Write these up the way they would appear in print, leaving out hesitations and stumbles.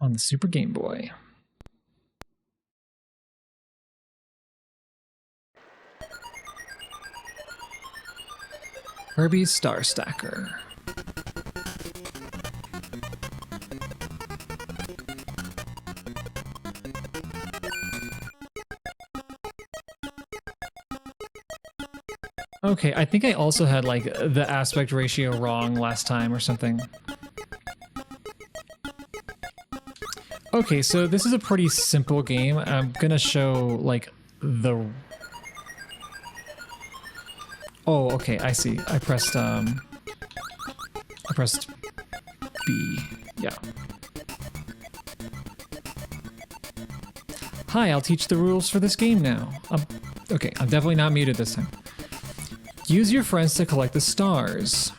on the Super Game Boy. Kirby's Star Stacker. Okay, I think I also had like the aspect ratio wrong last time or something. Okay, so this is a pretty simple game. I'm gonna show like the... Oh, okay, I see. I pressed B. Yeah. Hi, I'll teach the rules for this game now. Okay, I'm definitely not muted this time. Use your friends to collect the stars.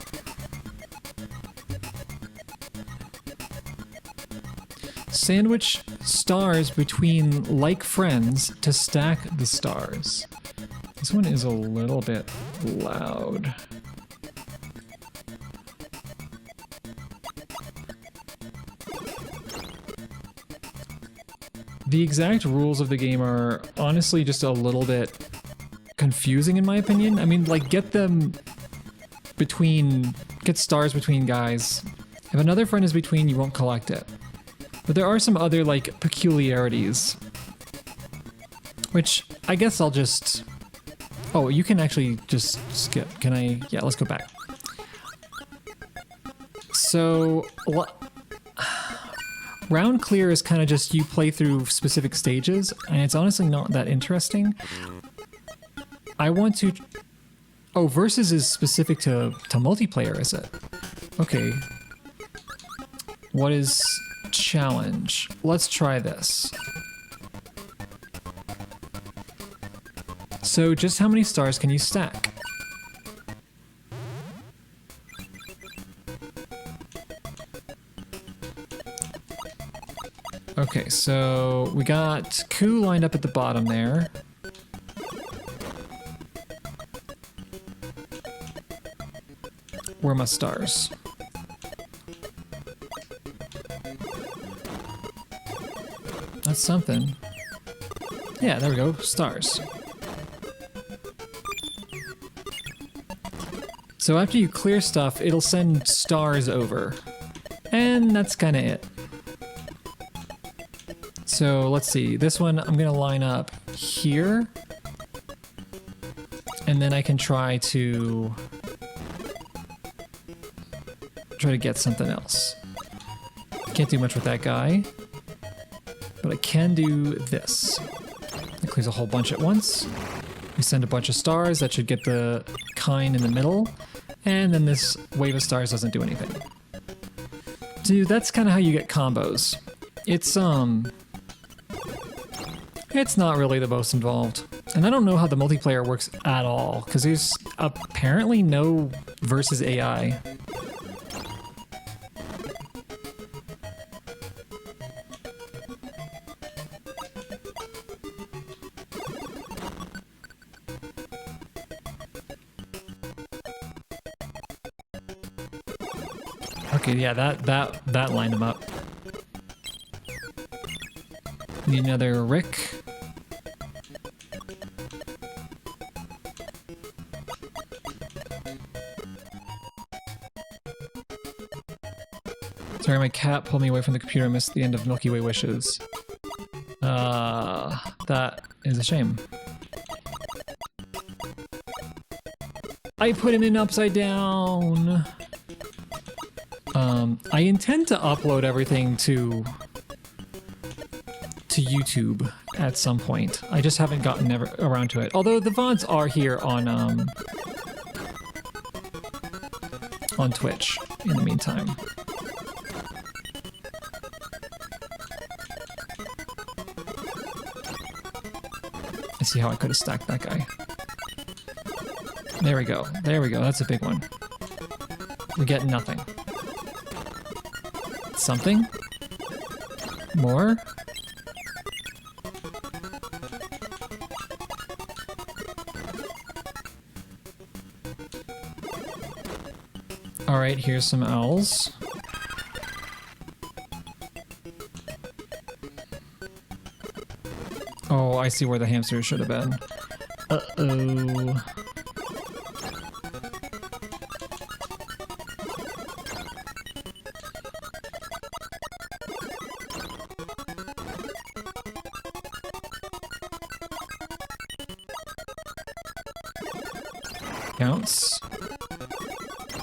Sandwich stars between like friends to stack the stars. This one is a little bit loud. The exact rules of the game are honestly just a little bit confusing in my opinion. I mean, like, get stars between guys. If another friend is between, you won't collect it. But there are some other, like, peculiarities. Which, I guess I'll just... Oh, you can actually just skip. Can I... Yeah, let's go back. So... Round clear is kind of just you play through specific stages, and it's honestly not that interesting. I want to... Oh, versus is specific to multiplayer, is it? Okay. What is challenge? Let's try this. So just how many stars can you stack? Okay, so we got Koo lined up at the bottom there. Where are my stars? That's something. Yeah, there we go, stars. So after you clear stuff, it'll send stars over. And that's kind of it. So let's see, this one I'm gonna line up here. And then I can try to get something else. Can't do much with that guy. But I can do this. It clears a whole bunch at once. We send a bunch of stars, that should get the kind in the middle. And then this wave of stars doesn't do anything. Dude, that's kind of how you get combos. It's not really the most involved. And I don't know how the multiplayer works at all, because there's apparently no versus AI. Okay, yeah, that lined him up. Need another Rick. Sorry, my cat pulled me away from the computer and missed the end of Milky Way Wishes. That is a shame. I put him in upside down! I intend to upload everything to YouTube at some point. I just haven't gotten around to it. Although the VODs are here on Twitch in the meantime. I see how I could have stacked that guy. There we go. There we go. That's a big one. We get nothing. Something? More? Alright, here's some owls. Oh, I see where the hamster should have been. Uh-oh. Counts.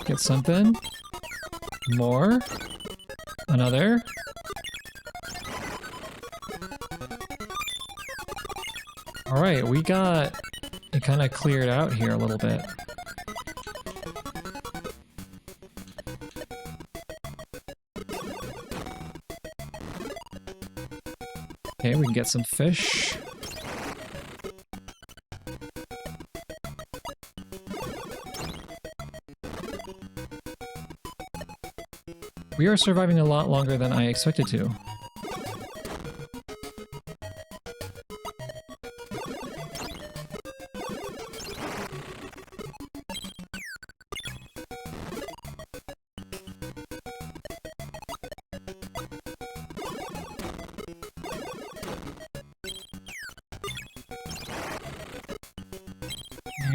Get something. More. Another. Alright, we got it kind of cleared out here a little bit. Okay, we can get some fish. We are surviving a lot longer than I expected to.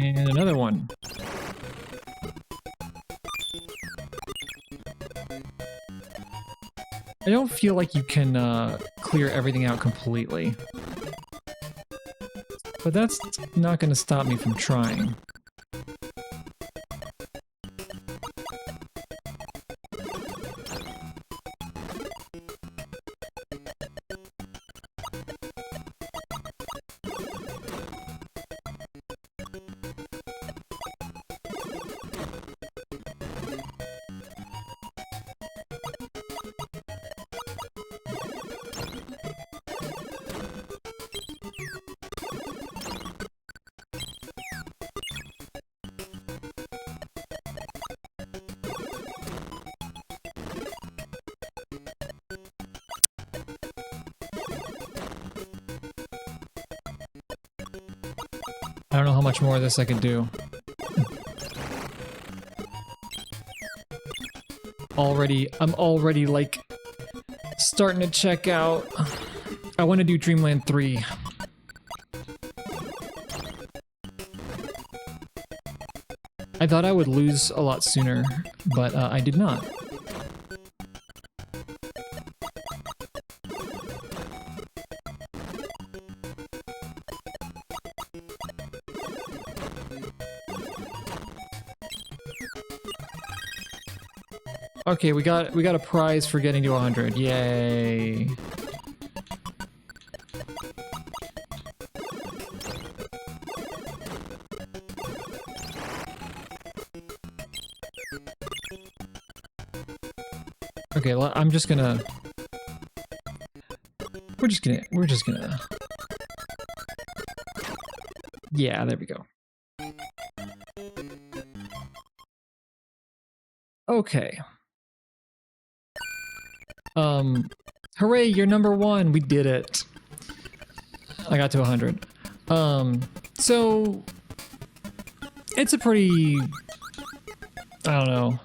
And another one. I don't feel like you can clear everything out completely. But that's not going to stop me from trying. I don't know how much more of this I can do. I'm already like starting to check out. I want to do Dreamland 3. I thought I would lose a lot sooner, but I did not. Okay, we got a prize for getting to 100. Yay. Okay, well, we're just gonna yeah, there we go. Okay. Hooray, you're number 1. We did it. I got to 100. So it's a pretty, I don't know,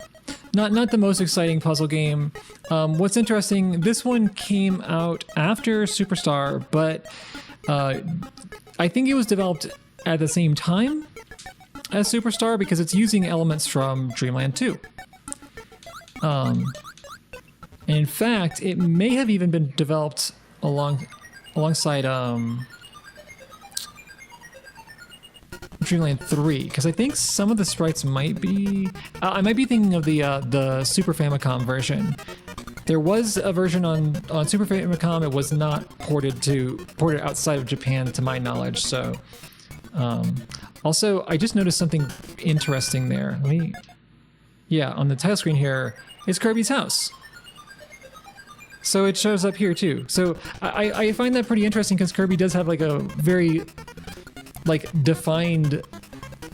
not the most exciting puzzle game. What's interesting, this one came out after Superstar, but I think it was developed at the same time as Superstar because it's using elements from Dreamland 2. And in fact, it may have even been developed alongside Dreamland 3, because I think some of the sprites might be... I might be thinking of the Super Famicom version. There was a version on Super Famicom. It was not ported outside of Japan, to my knowledge. So, also, I just noticed something interesting there. Yeah, on the title screen here is Kirby's house. So it shows up here too. So I find that pretty interesting because Kirby does have like a very like defined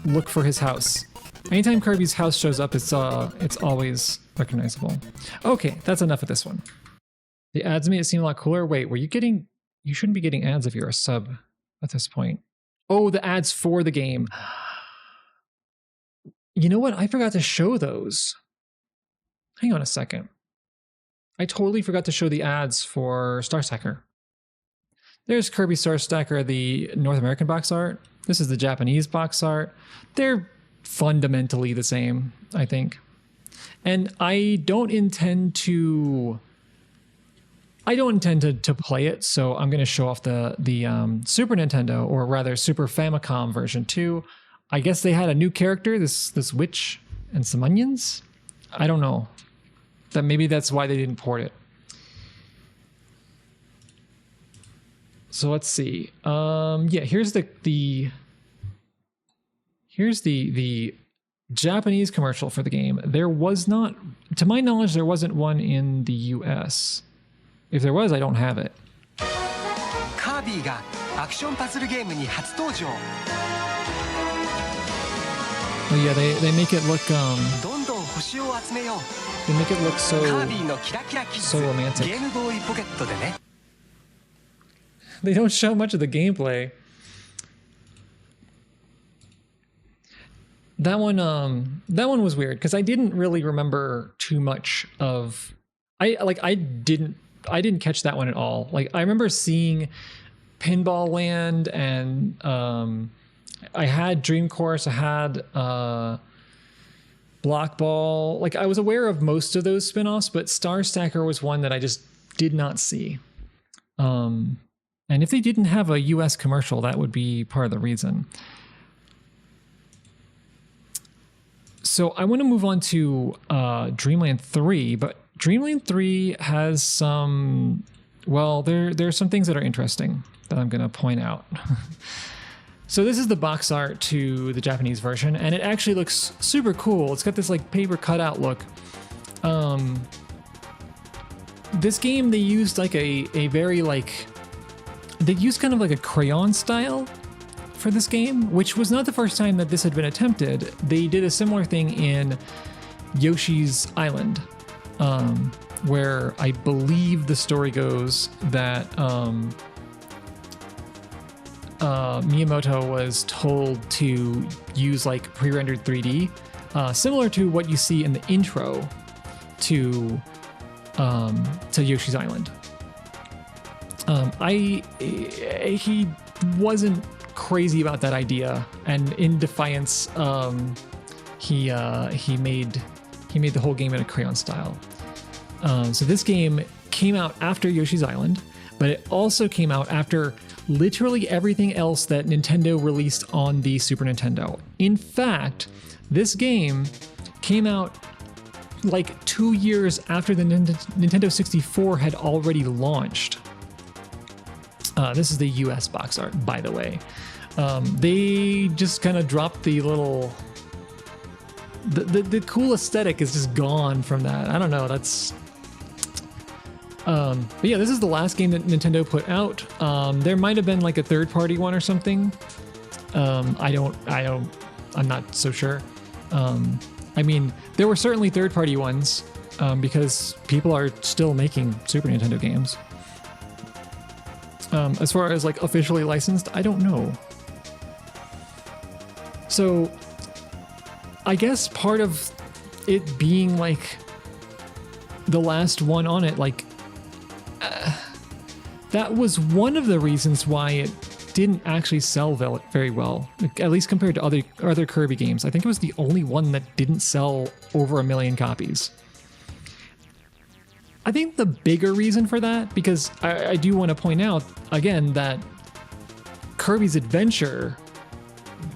look for his house. Anytime Kirby's house shows up, it's always recognizable. Okay, that's enough of this one. The ads made it seem a lot cooler. Wait, you shouldn't be getting ads if you're a sub at this point. Oh, the ads for the game. You know what? I forgot to show those. Hang on a second. I totally forgot to show the ads for Star Stacker. There's Kirby Star Stacker, the North American box art. This is the Japanese box art. They're fundamentally the same, I think. And I don't intend to play it, so I'm going to show off the Super Nintendo, or rather Super Famicom version 2. I guess they had a new character, this witch and some onions. I don't know. Maybe that's why they didn't port it. So let's see. Yeah, here's the Japanese commercial for the game. There was not, to my knowledge, there wasn't one in the US. If there was, I don't have it. Kirbyがアクションパズルゲームに初登場。 Oh yeah, they make it look どんどん星を集めよう。 they make it look so カービィのキラキラキッズ so romantic. ゲームボーイポケットでね。 They don't show much of the gameplay. That one was weird because I didn't really remember too much of. I didn't catch that one at all. Like I remember seeing Pinball Land, and I had Dream Course, I had Block Ball. Like I was aware of most of those spin-offs, but Star Stacker was one that I just did not see. And if they didn't have a US commercial, that would be part of the reason. So I want to move on to Dreamland 3, but Dreamland 3 has some, well, there's some things that are interesting that I'm going to point out. So this is the box art to the Japanese version, and it actually looks super cool. It's got this like paper cutout look. This game, they used like a very like, they used kind of like a crayon style for this game, which was not the first time that this had been attempted. They did a similar thing in Yoshi's Island, where I believe the story goes that Miyamoto was told to use like pre-rendered 3D, similar to what you see in the intro to Yoshi's Island. He wasn't crazy about that idea, and in defiance, he made the whole game in a crayon style. So this game came out after Yoshi's Island, but it also came out after literally everything else that Nintendo released on the Super Nintendo. In fact, this game came out like 2 years after the Nintendo 64 had already launched. This is the US box art, by the way. They just kind of dropped the little... The cool aesthetic is just gone from that. I don't know, that's... But yeah, this is the last game that Nintendo put out. There might have been like a third-party one or something. I'm not so sure. I mean, there were certainly third-party ones, because people are still making Super Nintendo games. As far as like officially licensed, I don't know. So I guess part of it being like the last one on it, like that was one of the reasons why it didn't actually sell very well, like, at least compared to other Kirby games. I think it was the only one that didn't sell over 1 million copies. I think the bigger reason for that, because I do want to point out again that Kirby's Adventure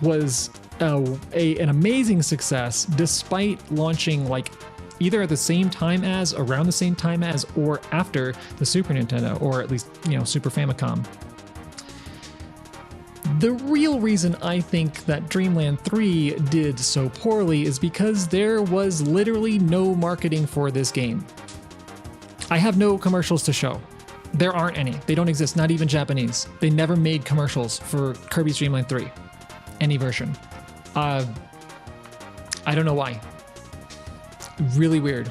was an amazing success, despite launching like either at the same time as, around the same time as, or after the Super Nintendo, or at least, you know, Super Famicom. The real reason I think that Dreamland 3 did so poorly is because there was literally no marketing for this game. I have no commercials to show. There aren't any. They don't exist, not even Japanese. They never made commercials for Kirby's Dream Land 3. Any version. I don't know why. Really weird.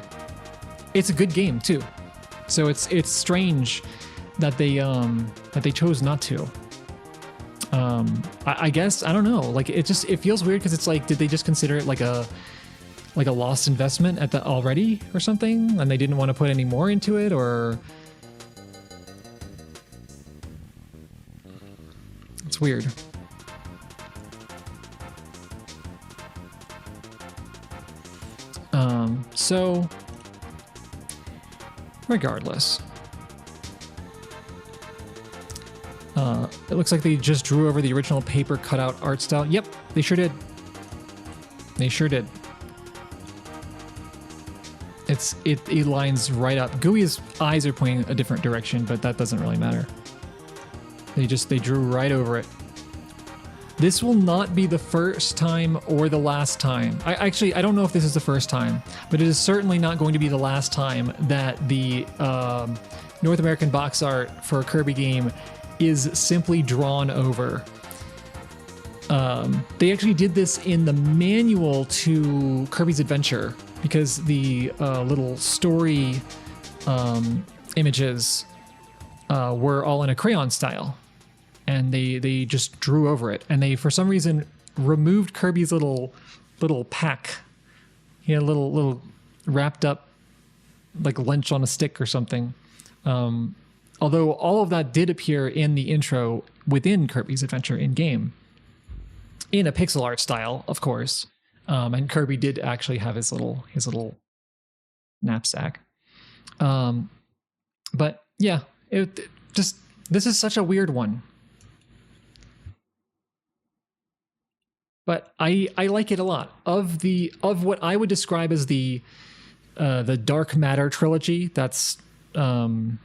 It's a good game too. So it's strange that they chose not to. I guess, I don't know. Like it feels weird because it's like, did they just consider it like a lost investment at the already or something, and they didn't want to put any more into it, or It's weird. So regardless, it looks like they just drew over the original paper cutout art style. Yep, they sure did. They sure did. It lines right up. Gooey's eyes are pointing a different direction, but that doesn't really matter. They drew right over it. This will not be the first time or the last time. I don't know if this is the first time, but it is certainly not going to be the last time that the North American box art for a Kirby game is simply drawn over. They actually did this in the manual to Kirby's Adventure because the little story images were all in a crayon style. And they just drew over it, and they for some reason removed Kirby's little pack. He had a little wrapped up like lunch on a stick or something. Although all of that did appear in the intro within Kirby's Adventure in game, in a pixel art style, of course. And Kirby did actually have his little knapsack. But yeah, this is such a weird one. But I like it a lot. Of what I would describe as the Dark Matter trilogy, that's Dreamland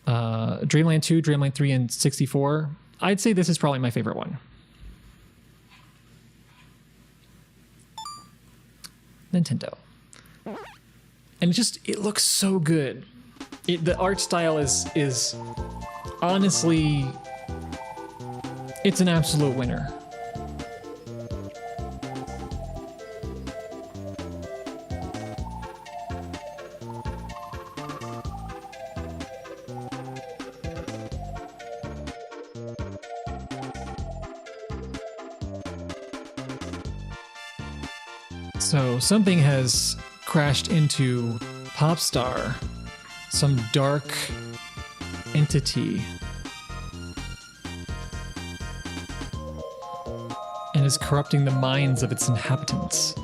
2, Dreamland 3, and 64, I'd say this is probably my favorite one. Nintendo. And it looks so good. The art style is honestly, it's an absolute winner. So something has crashed into Popstar, some dark entity, and is corrupting the minds of its inhabitants.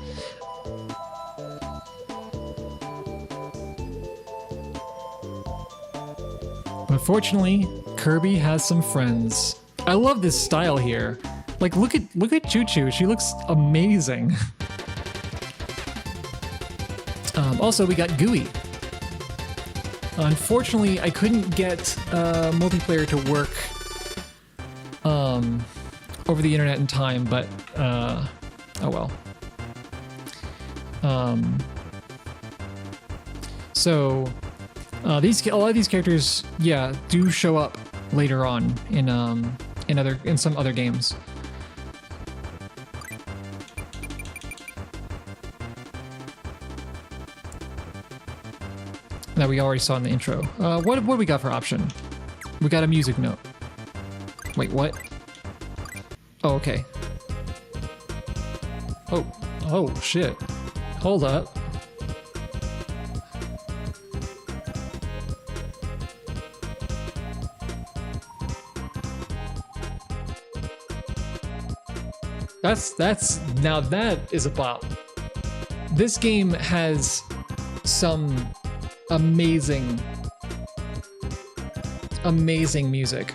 But fortunately, Kirby has some friends. I love this style here. Like, look at Choo Choo. She looks amazing. Also, we got Gooey. Unfortunately, I couldn't get multiplayer to work over the internet in time, but oh well. So a lot of these characters, yeah, do show up later on in some other games. That we already saw in the intro. What do we got for option? We got a music note. Wait, what? Oh, okay. Oh shit. Hold up. Now that is a bop. This game has some amazing music.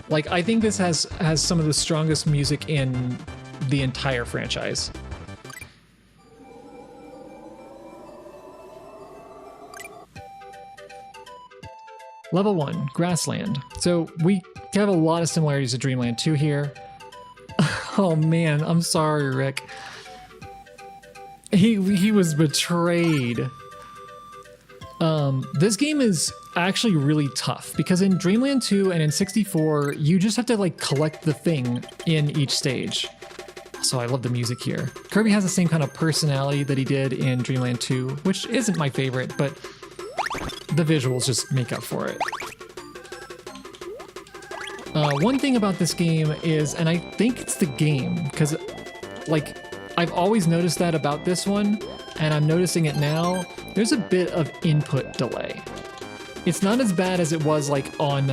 Like, I think this has some of the strongest music in the entire franchise. Level 1, Grassland. So we have a lot of similarities to Dreamland 2 here. Oh man, I'm sorry, Rick. He was betrayed. This game is actually really tough because in Dreamland 2 and in 64, you just have to like collect the thing in each stage. So I love the music here. Kirby has the same kind of personality that he did in Dreamland 2, which isn't my favorite, but the visuals just make up for it. One thing about this game is, and I think it's the game, because like I've always noticed that about this one, and I'm noticing it now, there's a bit of input delay. It's not as bad as it was like on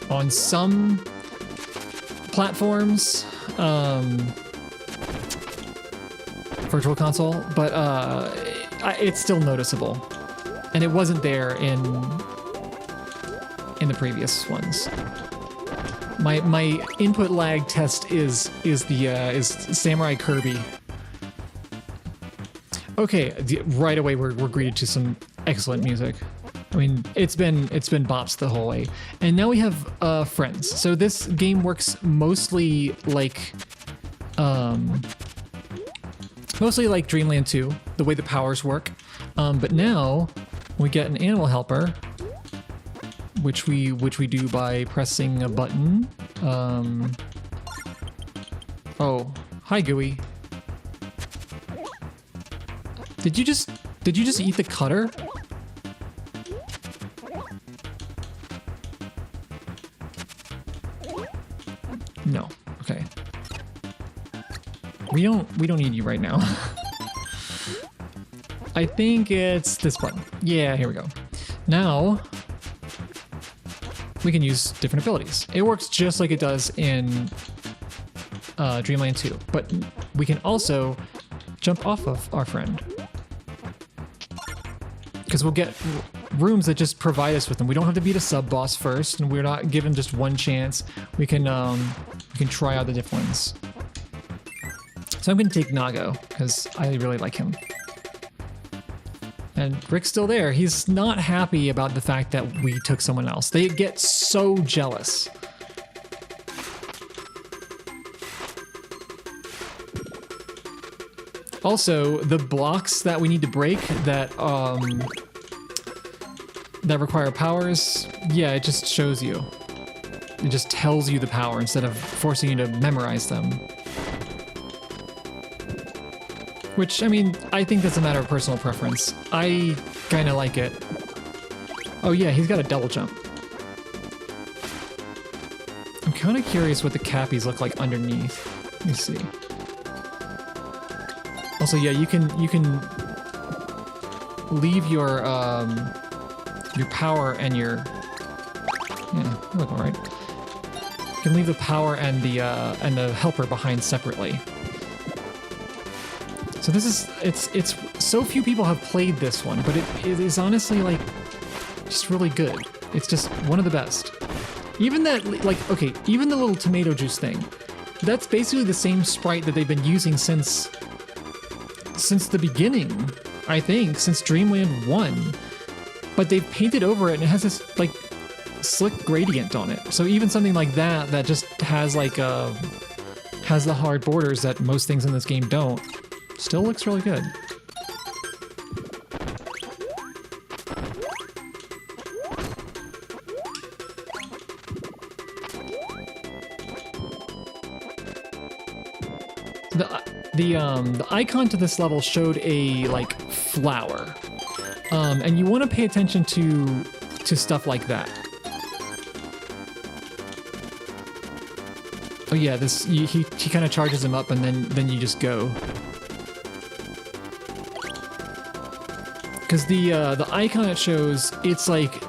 on some platforms, Virtual Console, but it's still noticeable, and it wasn't there in the previous ones. My input lag test is Samurai Kirby. Okay, right away we're greeted to some excellent music. I mean, it's been bops the whole way. And now we have friends. So this game works mostly like Dreamland 2, the way the powers work. But now we get an animal helper, which we do by pressing a button. Oh, hi Gooey. Did you just eat the cutter? No. Okay. We don't need you right now. I think it's this button. Yeah, here we go. Now we can use different abilities. It works just like it does in Dreamland 2, but we can also jump off of our friend, because we'll get rooms that just provide us with them. We don't have to beat a sub boss first, and we're not given just one chance. We can try out the different ones. So I'm going to take Nago because I really like him. And Rick's still there. He's not happy about the fact that we took someone else. They get so jealous. Also, the blocks that we need to break that require powers, yeah, it just shows you. It just tells you the power instead of forcing you to memorize them. Which, I mean, I think that's a matter of personal preference. I kind of like it. Oh yeah, he's got a double jump. I'm kind of curious what the cappies look like underneath. Let me see. Also, yeah, you can leave your power and your, yeah, you look all right. You can leave the power and the helper behind separately. So this is, it's so few people have played this one, but it is honestly like just really good. It's just one of the best. Even that, like, okay, even the little tomato juice thing, that's basically the same sprite that they've been using since the beginning, I think, since Dreamland 1. But they've painted over it and it has this like slick gradient on it. So even something like that just has like has the hard borders that most things in this game don't, still looks really good. The icon to this level showed a like flower, and you want to pay attention to stuff like that. Oh yeah, this he kind of charges him up, and then you just go. Because the icon it shows, it's like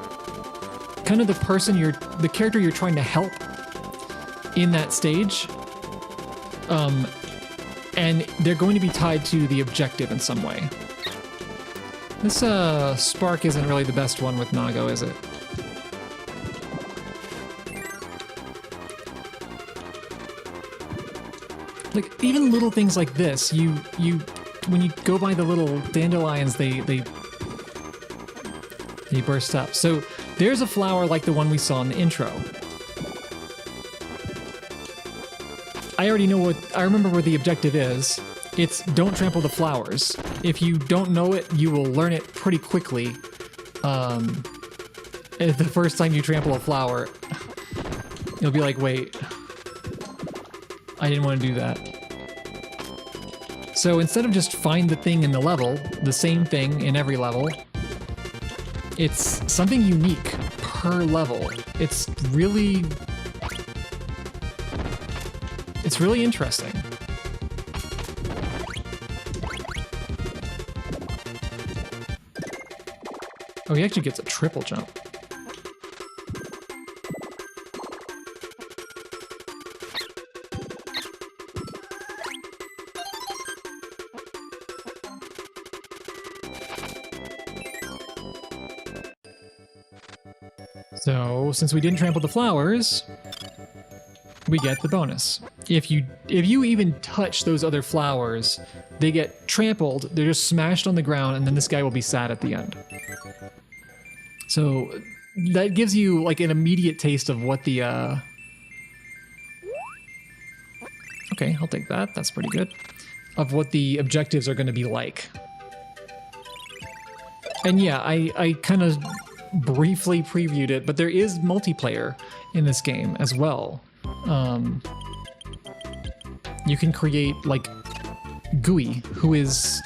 kind of the character you're trying to help in that stage. And they're going to be tied to the objective in some way. This spark isn't really the best one with Nago, is it? Like even little things like this, you when you go by the little dandelions, they burst up. So there's a flower like the one we saw in the intro. I already know I remember where the objective is. It's don't trample the flowers. If you don't know it, you will learn it pretty quickly. The first time you trample a flower, you'll be like, wait, I didn't want to do that. So instead of just find the thing in the level, the same thing in every level, it's something unique per level. It's really interesting. Oh, he actually gets a triple jump. So since we didn't trample the flowers, we get the bonus. If you even touch those other flowers, they get trampled, they're just smashed on the ground, and then this guy will be sad at the end. So that gives you like an immediate taste of what the okay, I'll take that. That's pretty good. Of what the objectives are going to be like. And yeah, I kind of briefly previewed it, but there is multiplayer in this game as well. You can create like Gooey, who is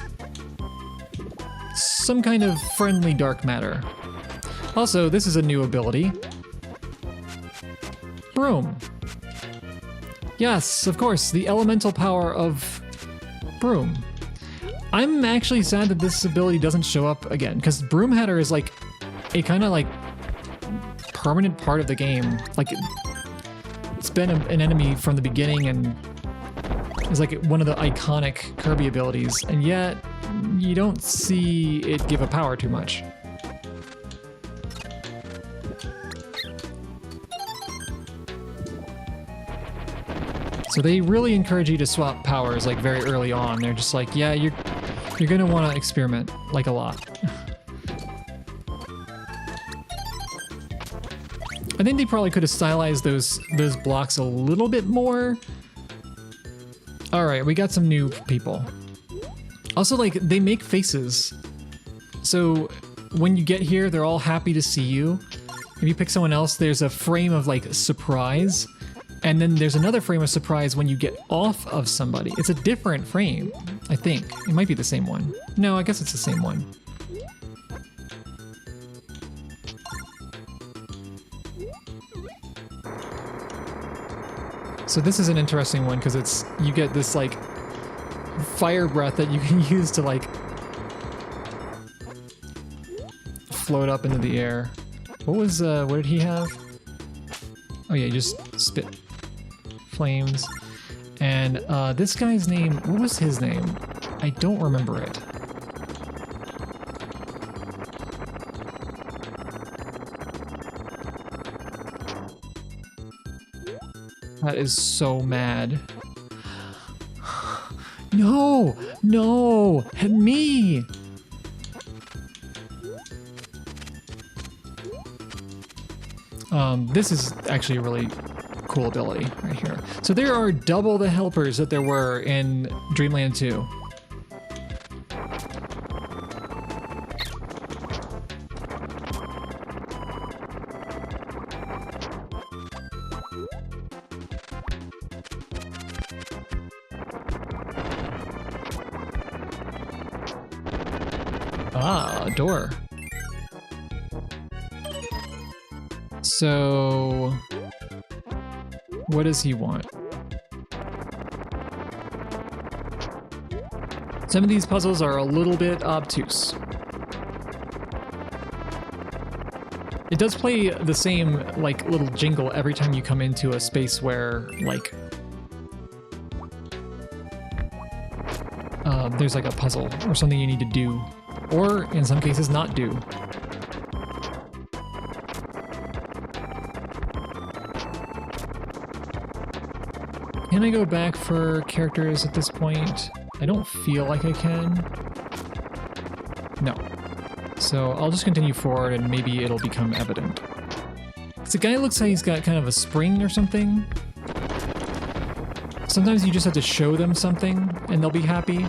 some kind of friendly dark matter. Also, this is a new ability. Broom. Yes, of course, the elemental power of Broom. I'm actually sad that this ability doesn't show up again, because Broom Header is like a kind of like permanent part of the game. Like it's been an enemy from the beginning and is like one of the iconic Kirby abilities, and yet you don't see it give a power too much. So they really encourage you to swap powers like very early on. They're just like, yeah, you're gonna want to experiment like a lot. I think they probably could have stylized those blocks a little bit more. All right, we got some new people. Also, like, they make faces. So when you get here, they're all happy to see you. If you pick someone else, there's a frame of like surprise. And then there's another frame of surprise when you get off of somebody. It's a different frame, I think. It might be the same one. No, I guess it's the same one. So this is an interesting one because it's you get this like fire breath that you can use to like float up into the air. What did he have? Oh yeah, just spit flames. And this guy's name, what was his name? I don't remember it. That is so mad. No, no, me. This is actually a really cool ability right here. So there are double the helpers that there were in Dreamland 2. Ah, a door. So, what does he want? Some of these puzzles are a little bit obtuse. It does play the same, like, little jingle every time you come into a space where, like, there's like a puzzle or something you need to do, or in some cases not do. Can I go back for characters at this point? I don't feel like I can. No. So I'll just continue forward and maybe it'll become evident. The guy looks like he's got kind of a spring or something. Sometimes you just have to show them something and they'll be happy.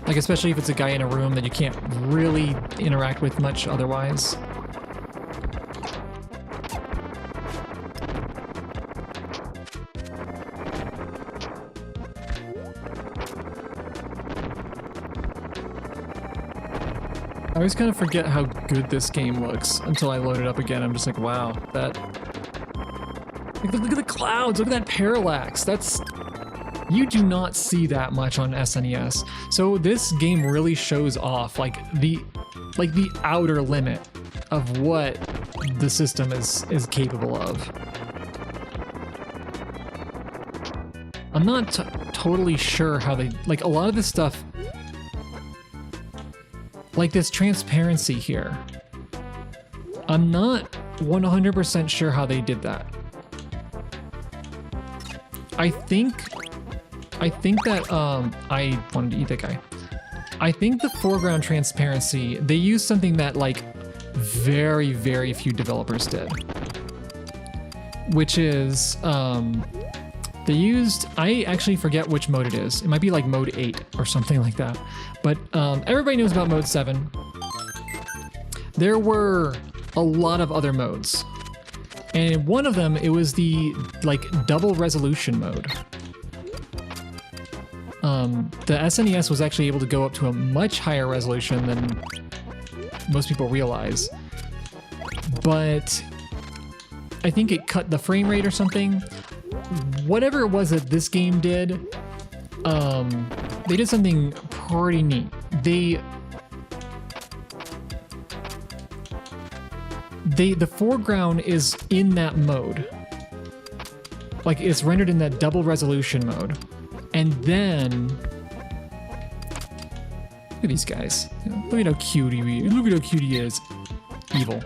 Like, especially if it's a guy in a room that you can't really interact with much otherwise. I always kind of forget how good this game looks until I load it up again. I'm just like, wow, that... Look at the clouds, look at that parallax. That's... You do not see that much on SNES. So this game really shows off like the outer limit of what the system is capable of. I'm not totally sure how they... Like, a lot of this stuff... like this transparency here. I'm not 100% sure how they did that. I think that I wanted to eat that guy. I think the foreground transparency, they used something that like very, very few developers did, which is they used, I actually forget which mode it is. It might be like mode 8 or something like that. But everybody knows about mode 7. There were a lot of other modes. And in one of them, it was the like double resolution mode. The SNES was actually able to go up to a much higher resolution than most people realize. But I think it cut the frame rate or something. Whatever it was that this game did, they did something pretty neat. The foreground is in that mode. Like it's rendered in that double resolution mode. And then look at these guys. Look at how cute he is. Look at how cute he is. Evil.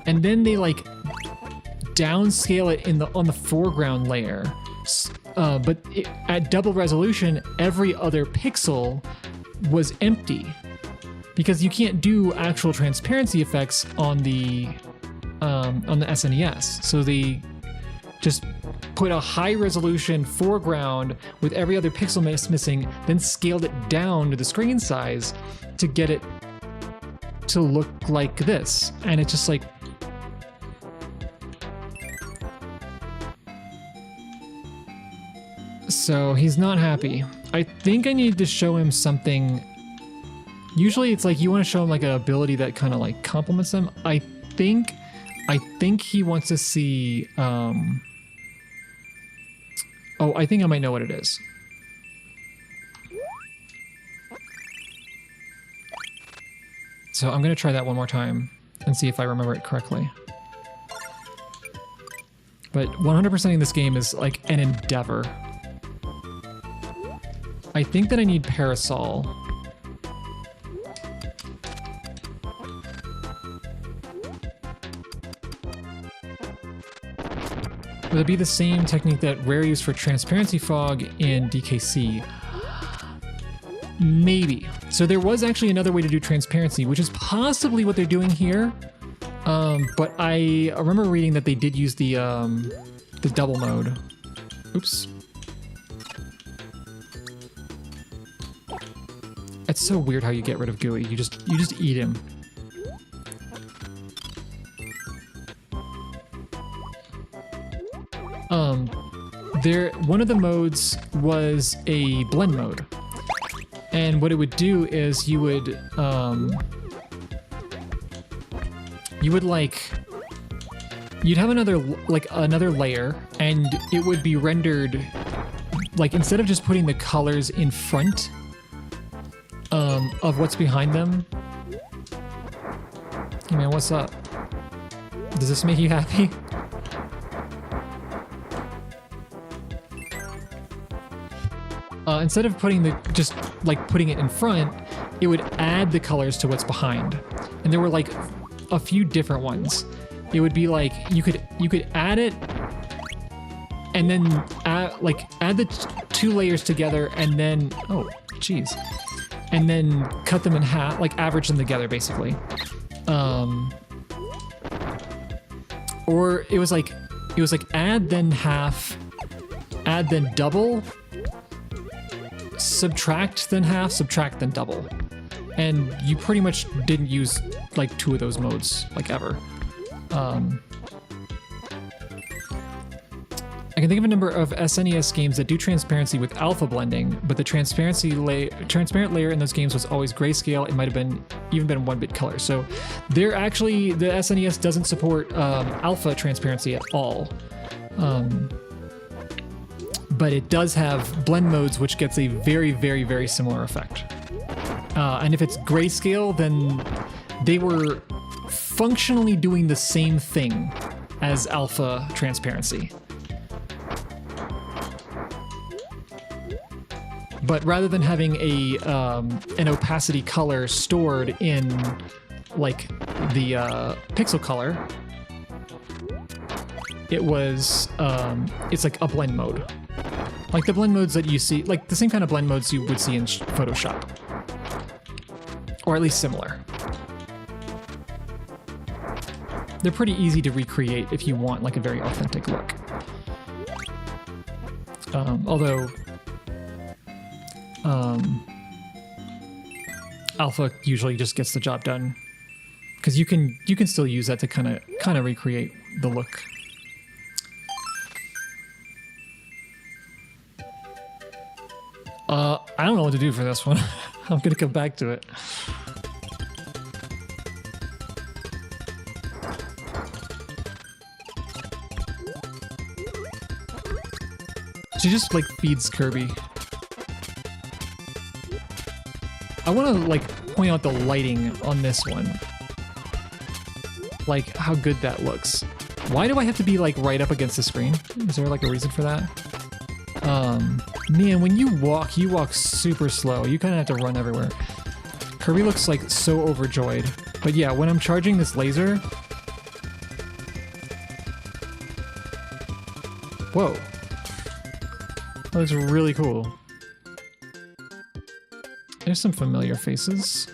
And then they like downscale it on the foreground layer. But at double resolution, every other pixel was empty. Because you can't do actual transparency effects on the SNES. So they just put a high resolution foreground with every other pixel missing, then scaled it down to the screen size to get it to look like this. And it's just like, so he's not happy. I think I need to show him something. Usually it's like you want to show him like an ability that kind of like complements him. I think he wants to see oh, I think I might know what it is. So I'm gonna try that one more time and see if I remember it correctly. But 100%ing this game is like an endeavor. I think that I need Parasol. Would it be the same technique that Rare used for Transparency Fog in DKC? Maybe. So there was actually another way to do transparency, which is possibly what they're doing here. But I remember reading that they did use the double mode. Oops. It's so weird how you get rid of Gooey. You just eat him. One of the modes was a blend mode. And what it would do is you'd have another layer, and it would be rendered like, instead of just putting the colors in front of what's behind them. Hey man, what's up? Does this make you happy? Instead of putting putting it in front, it would add the colors to what's behind. And there were like a few different ones. It would be like you could add it and then add the two layers together and then and then cut them in half, like average them together basically. Or it was like add then half, add then double, subtract then half, subtract then double. And you pretty much didn't use like two of those modes like ever. I can think of a number of SNES games that do transparency with alpha blending, but the transparent layer in those games was always grayscale. It might have even been 1-bit color. So the SNES doesn't support alpha transparency at all. But it does have blend modes, which gets a very, very, very similar effect. And if it's grayscale, then they were functionally doing the same thing as alpha transparency. but rather than having a an opacity color stored in like the pixel color, it was it's like a blend mode, like the blend modes that you see, like the same kind of blend modes you would see in Photoshop, or at least similar. They're pretty easy to recreate if you want like a very authentic look. Although Alpha usually just gets the job done, because you can still use that to kind of recreate the look. I don't know what to do for this one. I'm gonna come back to it. She just like feeds Kirby. I want to like point out the lighting on this one. Like how good that looks. Why do I have to be like right up against the screen? Is there like a reason for that? Man, when you walk super slow. You kind of have to run everywhere. Kirby looks like so overjoyed. But yeah, when I'm charging this laser... Whoa. That looks really cool. There's some familiar faces.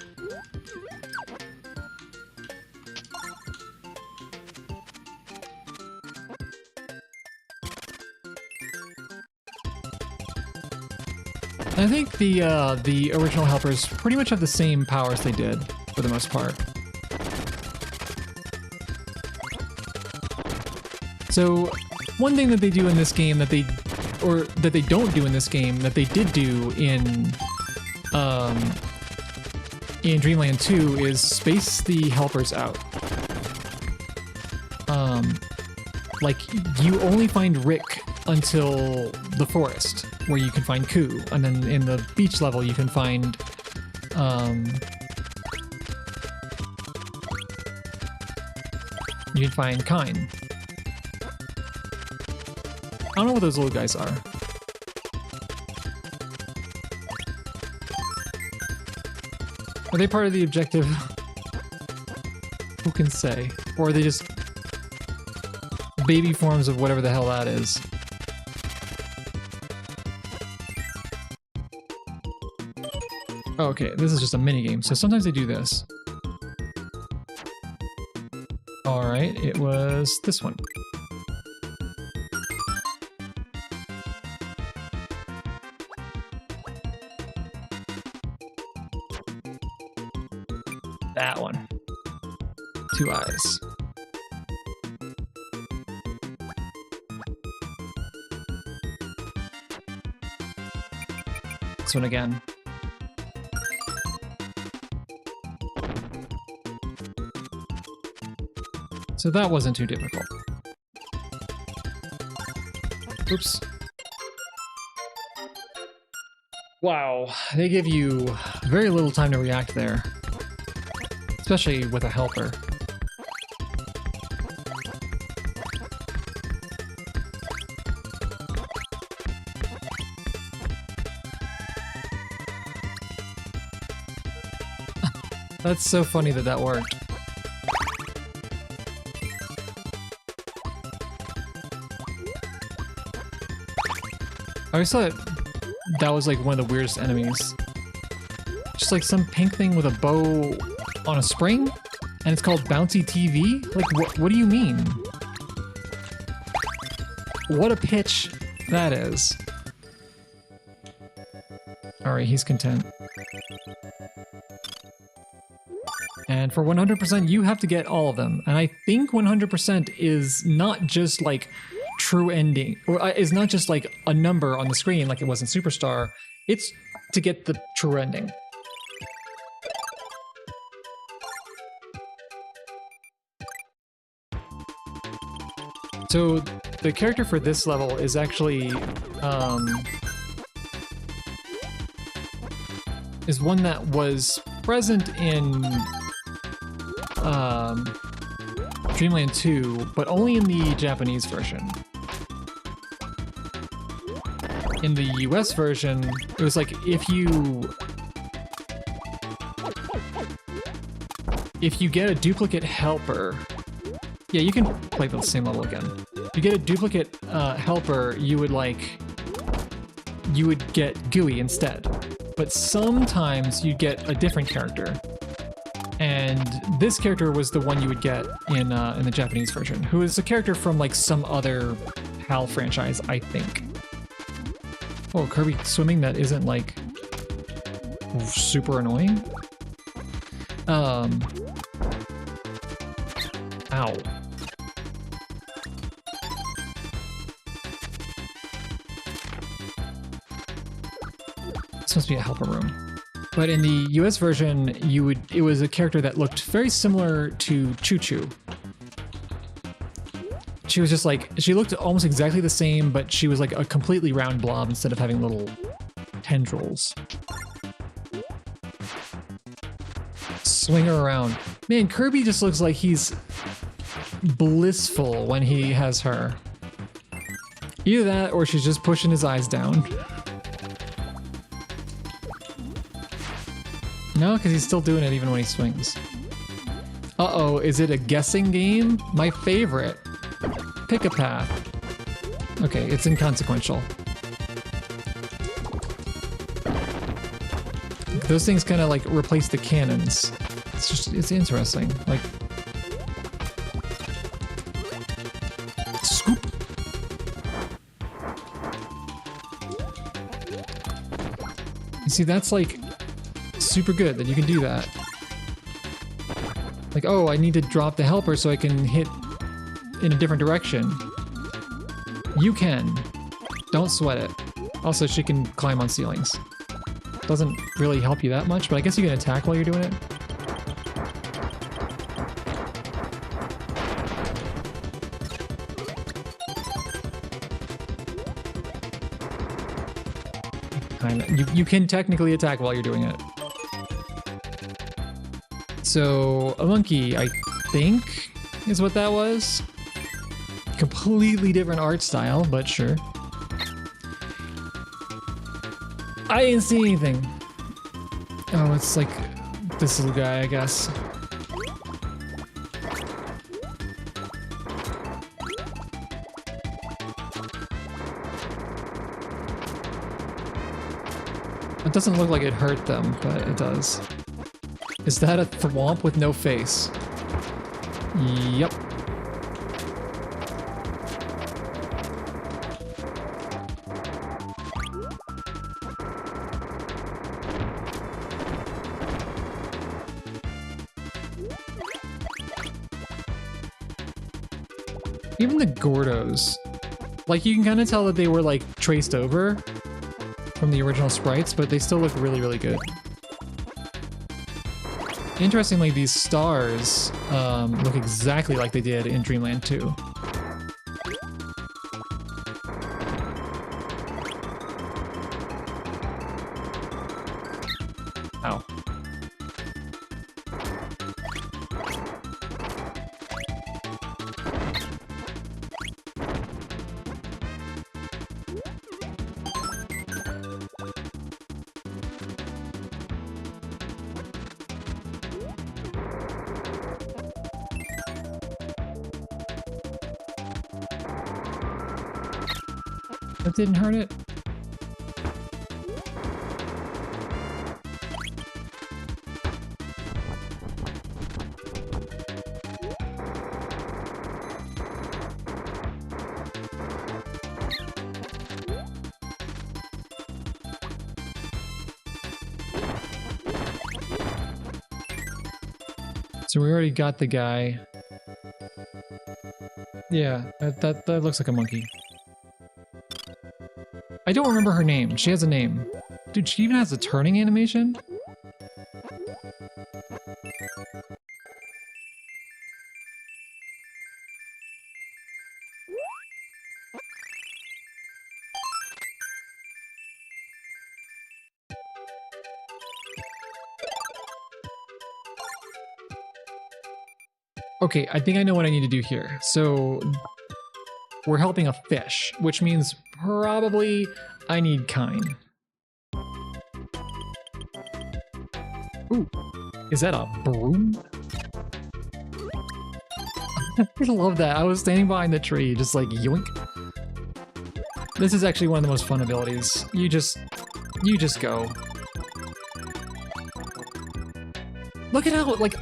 I think the original helpers pretty much have the same powers they did for the most part. So one thing that they do in this game that they don't do in this game that they did do in Dreamland 2 is space the helpers out. Like you only find Rick until the forest, where you can find Koo, and then in the beach level you can find Kine. I don't know what those little guys are. Are they part of the objective? Who can say? Or are they just baby forms of whatever the hell that is? Oh, okay, this is just a mini game, so sometimes they do this. Alright, it was this one. That one. 2 eyes. This one again. So that wasn't too difficult. Oops. Wow, they give you very little time to react there. Especially with a helper. That's so funny that that worked. I always thought that was like one of the weirdest enemies. Just like some pink thing with a bow on a spring? And it's called Bouncy TV? Like, what do you mean? What a pitch that is. Alright, he's content. And for 100%, you have to get all of them. And I think 100% is not just like true ending, or is not just like a number on the screen like it was in Superstar. It's to get the true ending. So the character for this level is actually is one that was present in Dreamland 2, but only in the Japanese version. In the US version, it was like if you get a duplicate helper, yeah, you can play the same level again. If you get a duplicate helper, you would get Gooey instead. But sometimes you get a different character. And this character was the one you would get in the Japanese version, who is a character from like some other HAL franchise, I think. Oh, Kirby swimming that isn't like super annoying. Ow. This must be a helper room. But in the US version, it was a character that looked very similar to Choo Choo. She was just like, she looked almost exactly the same, but she was like a completely round blob instead of having little tendrils. Swing her around. Man, Kirby just looks like he's blissful when he has her. Either that or she's just pushing his eyes down. No, because he's still doing it even when he swings. Uh-oh, is it a guessing game? My favorite. Pick a path. Okay, it's inconsequential. Those things kind of like replace the cannons. It's interesting. Like, scoop. You see, that's like super good that you can do that. Like, oh, I need to drop the helper so I can hit in a different direction. You can. Don't sweat it. Also, she can climb on ceilings. Doesn't really help you that much, but I guess you can attack while you're doing it. You can technically attack while you're doing it. So, a monkey, I think, is what that was. Completely different art style, but sure. I didn't see anything. Oh, it's like this little guy, I guess. It doesn't look like it hurt them, but it does. Is that a thwomp with no face? Yep. Even the Gordos, like you can kind of tell that they were like traced over from the original sprites, but they still look really, really good. Interestingly, these stars look exactly like they did in Dreamland 2. Ow. That didn't hurt it. So we already got the guy. Yeah, that looks like a monkey. I don't remember her name. She has a name. Dude, she even has a turning animation? Okay, I think I know what I need to do here. So we're helping a fish, which means probably I need Kine. Ooh, is that a broom? I love that. I was standing behind the tree, just like yoink. This is actually one of the most fun abilities. You just go. Look at how, like,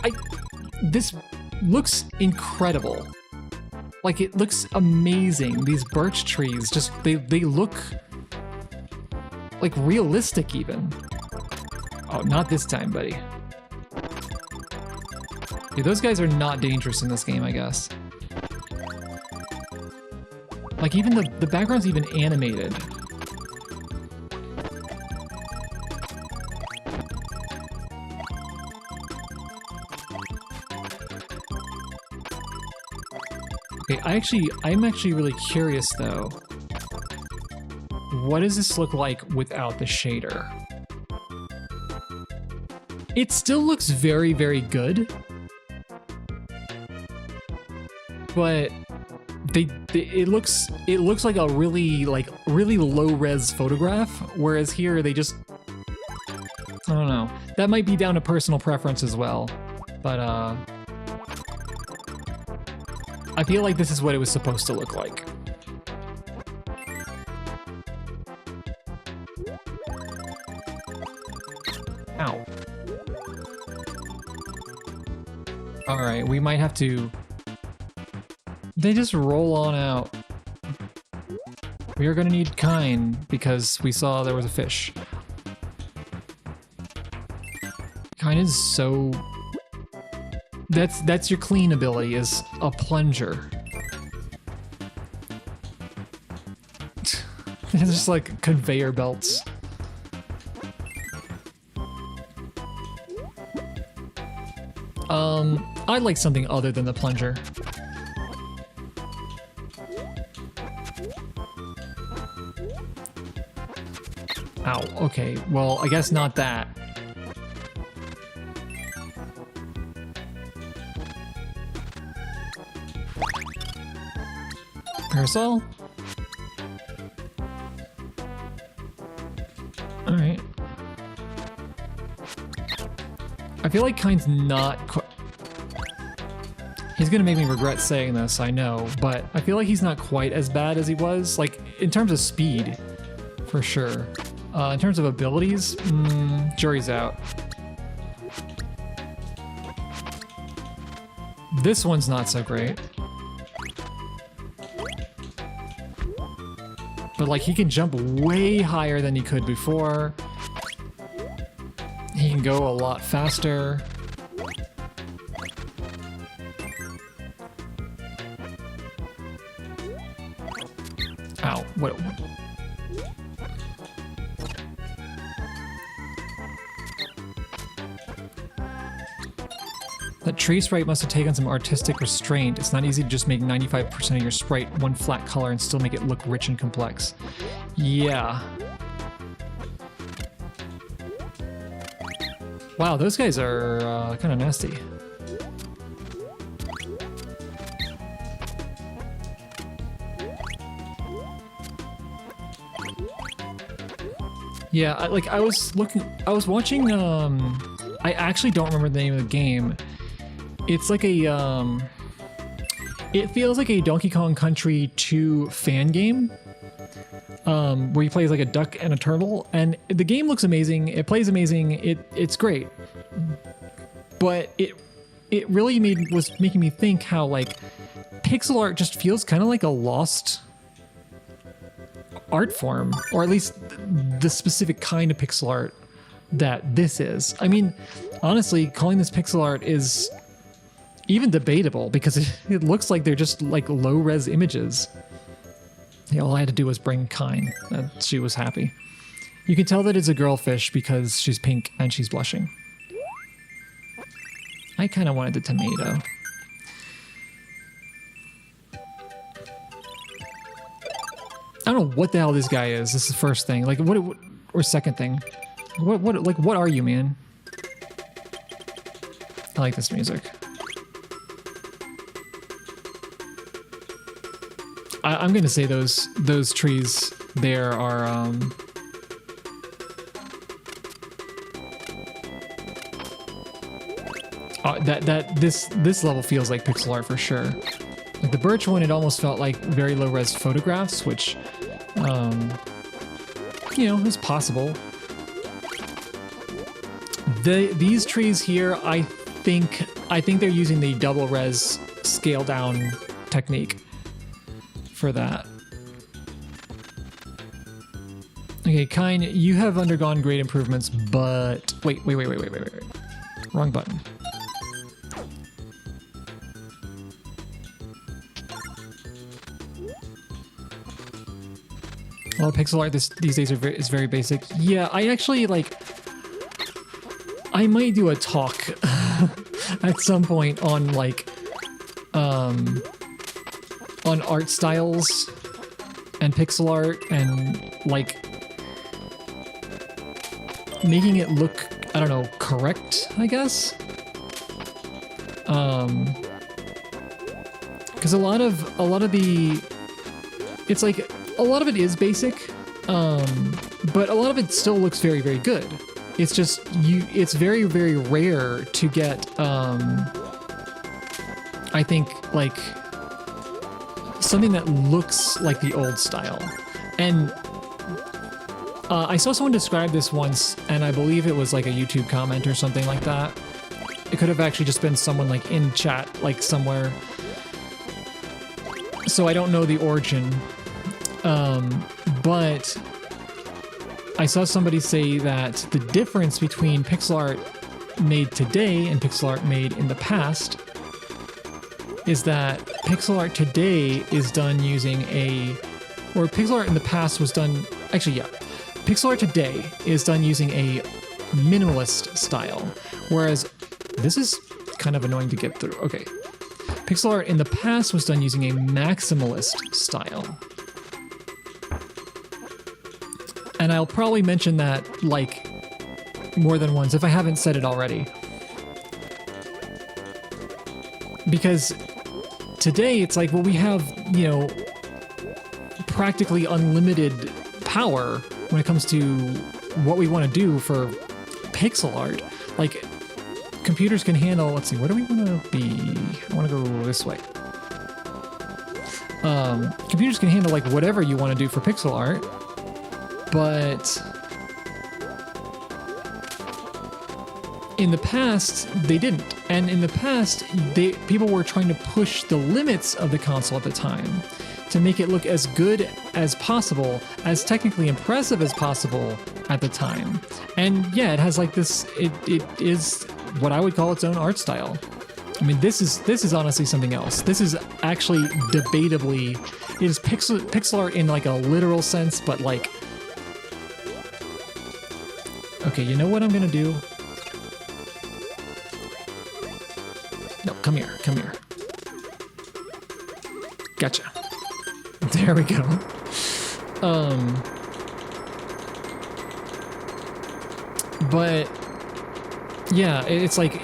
this looks incredible. Like, it looks amazing. These birch trees, just, they look, like, realistic even. Oh, not this time, buddy. Dude, those guys are not dangerous in this game, I guess. Like, even the background's even animated. Okay, I'm actually really curious, though. What does this look like without the shader? It still looks very, very good. But it looks like a really low res photograph, whereas here they just, I don't know. That might be down to personal preference as well, but I feel like this is what it was supposed to look like. Ow. All right, we might have to. They just roll on out. We are gonna need Kine because we saw there was a fish. Kine is so... That's your clean ability, is a plunger. It's just like conveyor belts. I'd like something other than the plunger. Ow, okay, well, I guess not that. Parasol? Alright. I feel like Kine's not quite... He's gonna make me regret saying this, I know, but I feel like he's not quite as bad as he was, like, in terms of speed, for sure. In terms of abilities, jury's out. This one's not so great. But like, he can jump way higher than he could before. He can go a lot faster. Ow, what? That tree sprite must have taken some artistic restraint. It's not easy to just make 95% of your sprite one flat color and still make it look rich and complex. Yeah. Wow, those guys are kind of nasty. Yeah, I was watching, I actually don't remember the name of the game. It's like a, it feels like a Donkey Kong Country 2 fan game, where you play as like a duck and a turtle, and the game looks amazing, it plays amazing, it's great, but it really was making me think how like pixel art just feels kind of like a lost art form, or at least the specific kind of pixel art that this is. I mean, honestly, calling this pixel art is even debatable because it looks like they're just like low-res images. Yeah, all I had to do was bring Kine, and she was happy. You can tell that it's a girl fish because she's pink and she's blushing. I kind of wanted the tomato. I don't know what the hell this guy is. This is the first thing. Like, what or second thing. What are you, man? I like this music. I'm gonna say those trees there are this level feels like pixel art for sure. Like the birch one, it almost felt like very low res photographs, which you know, is possible. These trees here, I think they're using the double res scale down technique for that. Okay, Kine, you have undergone great improvements, but wait. Wrong button. Well, pixel art these days is very basic. Yeah, I actually like. I might do a talk at some point on like on art styles and pixel art and like making it look, I don't know, correct, I guess. Because a lot of the, it's like a lot of it is basic, but a lot of it still looks very, very good. It's just it's very, very rare to get I think like something that looks like the old style. And I saw someone describe this once, and I believe it was like a YouTube comment or something like that. It could have actually just been someone like in chat, like somewhere. So I don't know the origin, but I saw somebody say that the difference between pixel art made today and pixel art made in the past is that pixel art today is done using or pixel art in the past was done, actually, yeah. Pixel art today is done using a minimalist style, whereas this is kind of annoying to get through. Okay. Pixel art in the past was done using a maximalist style. And I'll probably mention that like more than once if I haven't said it already. Because today it's like, well, we have, you know, practically unlimited power when it comes to what we want to do for pixel art. Like, computers can handle, let's see, what do we want to be? I want to go this way. Computers can handle like whatever you want to do for pixel art, but in the past they didn't. And in the past, people were trying to push the limits of the console at the time to make it look as good as possible, as technically impressive as possible at the time. And yeah, it has like this, it is what I would call its own art style. I mean, this is honestly something else. This is actually debatably, it is pixel art in like a literal sense, but like, okay, you know what I'm gonna do? No, come here. Gotcha. There we go. But yeah, it's like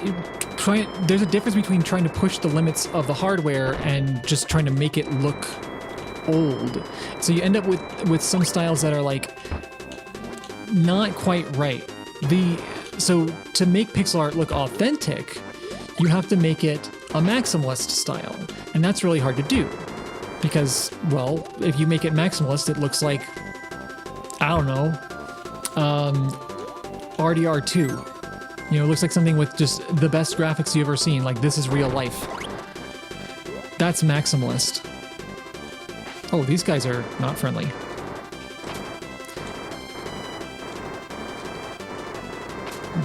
there's a difference between trying to push the limits of the hardware and just trying to make it look old. So you end up with some styles that are like not quite right. So to make pixel art look authentic, you have to make it a maximalist style, and that's really hard to do. Because, well, if you make it maximalist, it looks like, I don't know, RDR2. You know, it looks like something with just the best graphics you've ever seen. Like, this is real life. That's maximalist. Oh, these guys are not friendly.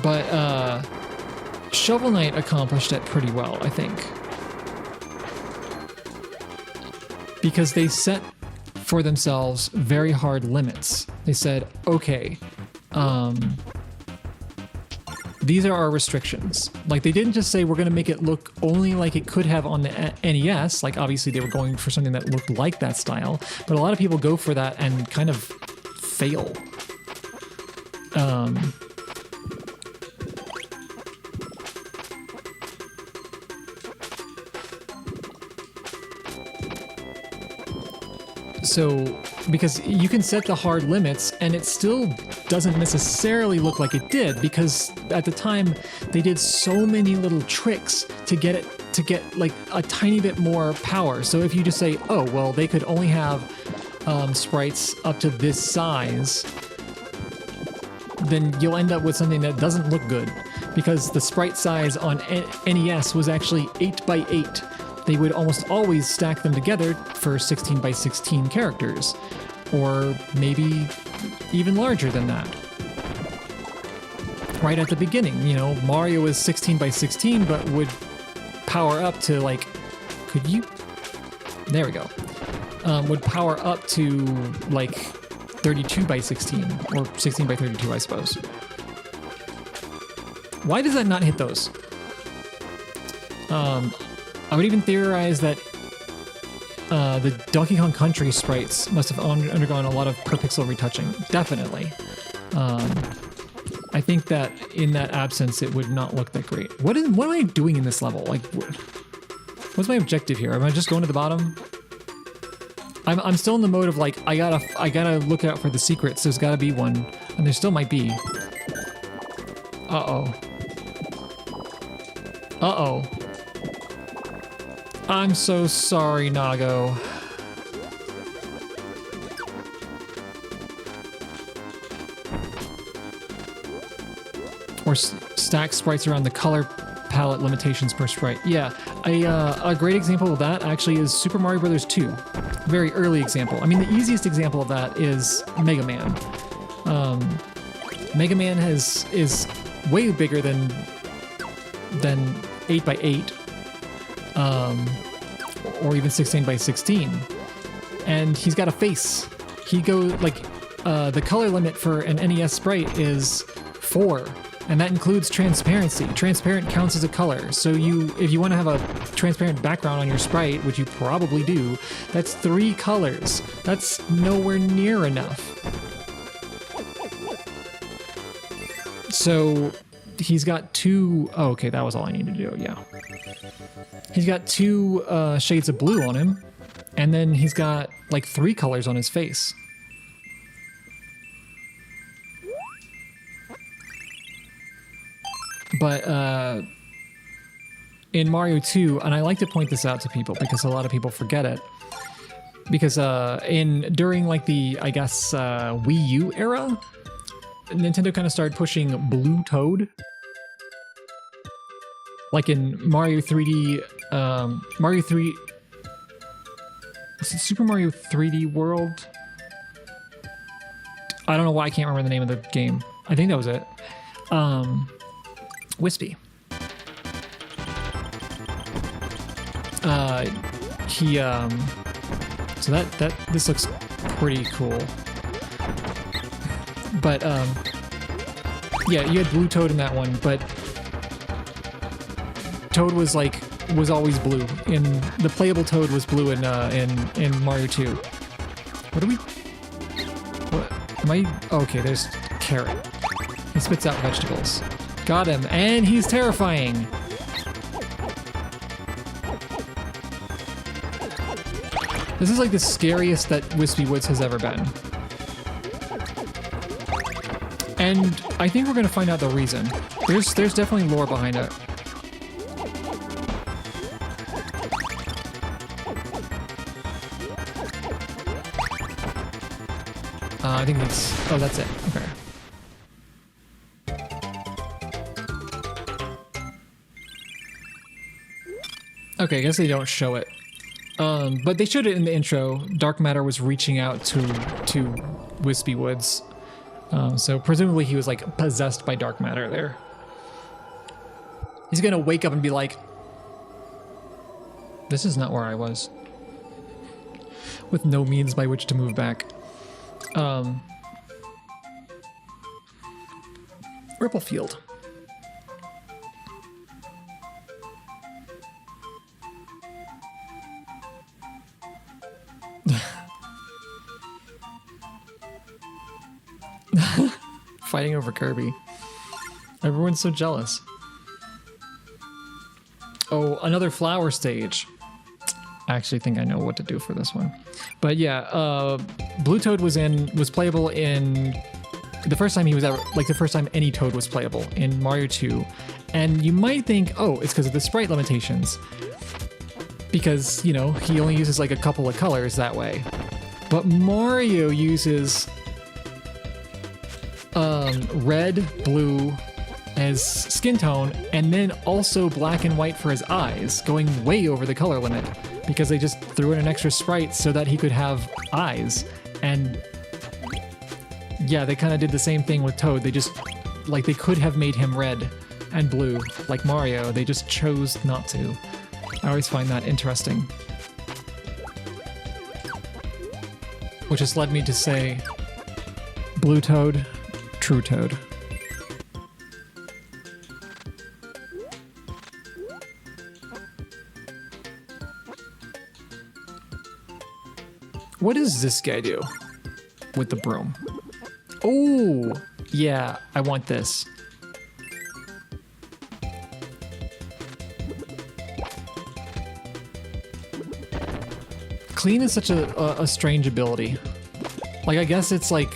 But, Shovel Knight accomplished it pretty well, I think. Because they set for themselves very hard limits. They said, okay, these are our restrictions. Like, they didn't just say we're going to make it look only like it could have on the NES. Like, obviously they were going for something that looked like that style, but a lot of people go for that and kind of fail. So because you can set the hard limits and it still doesn't necessarily look like it did, because at the time they did so many little tricks to get like a tiny bit more power. So if you just say, oh, well, they could only have sprites up to this size, then you'll end up with something that doesn't look good, because the sprite size on NES was actually 8 by 8. They would almost always stack them together for 16 by 16 characters, or maybe even larger than that. Right at the beginning, you know, Mario was 16 by 16, but would power up to like, could you? There we go. Would power up to like 32 by 16, or 16 by 32, I suppose. Why does that not hit those? I would even theorize that the Donkey Kong Country sprites must have undergone a lot of per pixel retouching. Definitely. I think that in that absence, it would not look that great. What am I doing in this level? Like, what's my objective here? Am I just going to the bottom? I'm still in the mode of like, I gotta look out for the secrets. There's gotta be one, and there still might be. Uh-oh. Uh-oh. I'm so sorry, Nago. Or stack sprites around the color palette limitations per sprite. Yeah, a great example of that actually is Super Mario Bros. 2. Very early example. I mean, the easiest example of that is Mega Man. Mega Man is way bigger than 8 by 8. Or even 16 by 16. And he's got a face. He goes like, the color limit for an NES sprite is 4. And that includes transparency. Transparent counts as a color. So if you want to have a transparent background on your sprite, which you probably do, that's 3 colors. That's nowhere near enough. So he's got 2, oh, okay, that was all I needed to do, yeah. He's got 2 shades of blue on him, and then he's got like 3 colors on his face. But in Mario 2, and I like to point this out to people because a lot of people forget it, because during like the, I guess, Wii U era, Nintendo kind of started pushing Blue Toad. Like in Mario 3D, Mario 3, was it Super Mario 3D World? I don't know why I can't remember the name of the game. I think that was it. Wispy. So this looks pretty cool. But, yeah, you had Blue Toad in that one, but Toad was always blue. The playable Toad was blue in Mario 2. What am I? Okay, there's Carrot. He spits out vegetables. Got him, and he's terrifying. This is like the scariest that Wispy Woods has ever been. And I think we're gonna find out the reason. There's definitely lore behind it. I think that's, oh, that's it, okay. Okay, I guess they don't show it. But they showed it in the intro. Dark Matter was reaching out to Wispy Woods. So presumably he was like possessed by Dark Matter there. He's gonna wake up and be like, this is not where I was. With no means by which to move back. Ripple Field. Fighting over Kirby. Everyone's so jealous. Oh, another flower stage. I actually think I know what to do for this one. But yeah, Blue Toad was playable in the first time he was ever, like the first time any Toad was playable in Mario 2. And you might think, oh, it's because of the sprite limitations. Because, you know, he only uses like a couple of colors that way. But Mario uses red, blue as skin tone, and then also black and white for his eyes, going way over the color limit because they just threw in an extra sprite so that he could have eyes. And yeah, they kind of did the same thing with Toad. They just, like, they could have made him red and blue like Mario. They just chose not to. I always find that interesting. Which has led me to say Blue Toad, True Toad. What does this guy do with the broom? Oh, yeah, I want this. Clean is such a strange ability. Like, I guess it's like...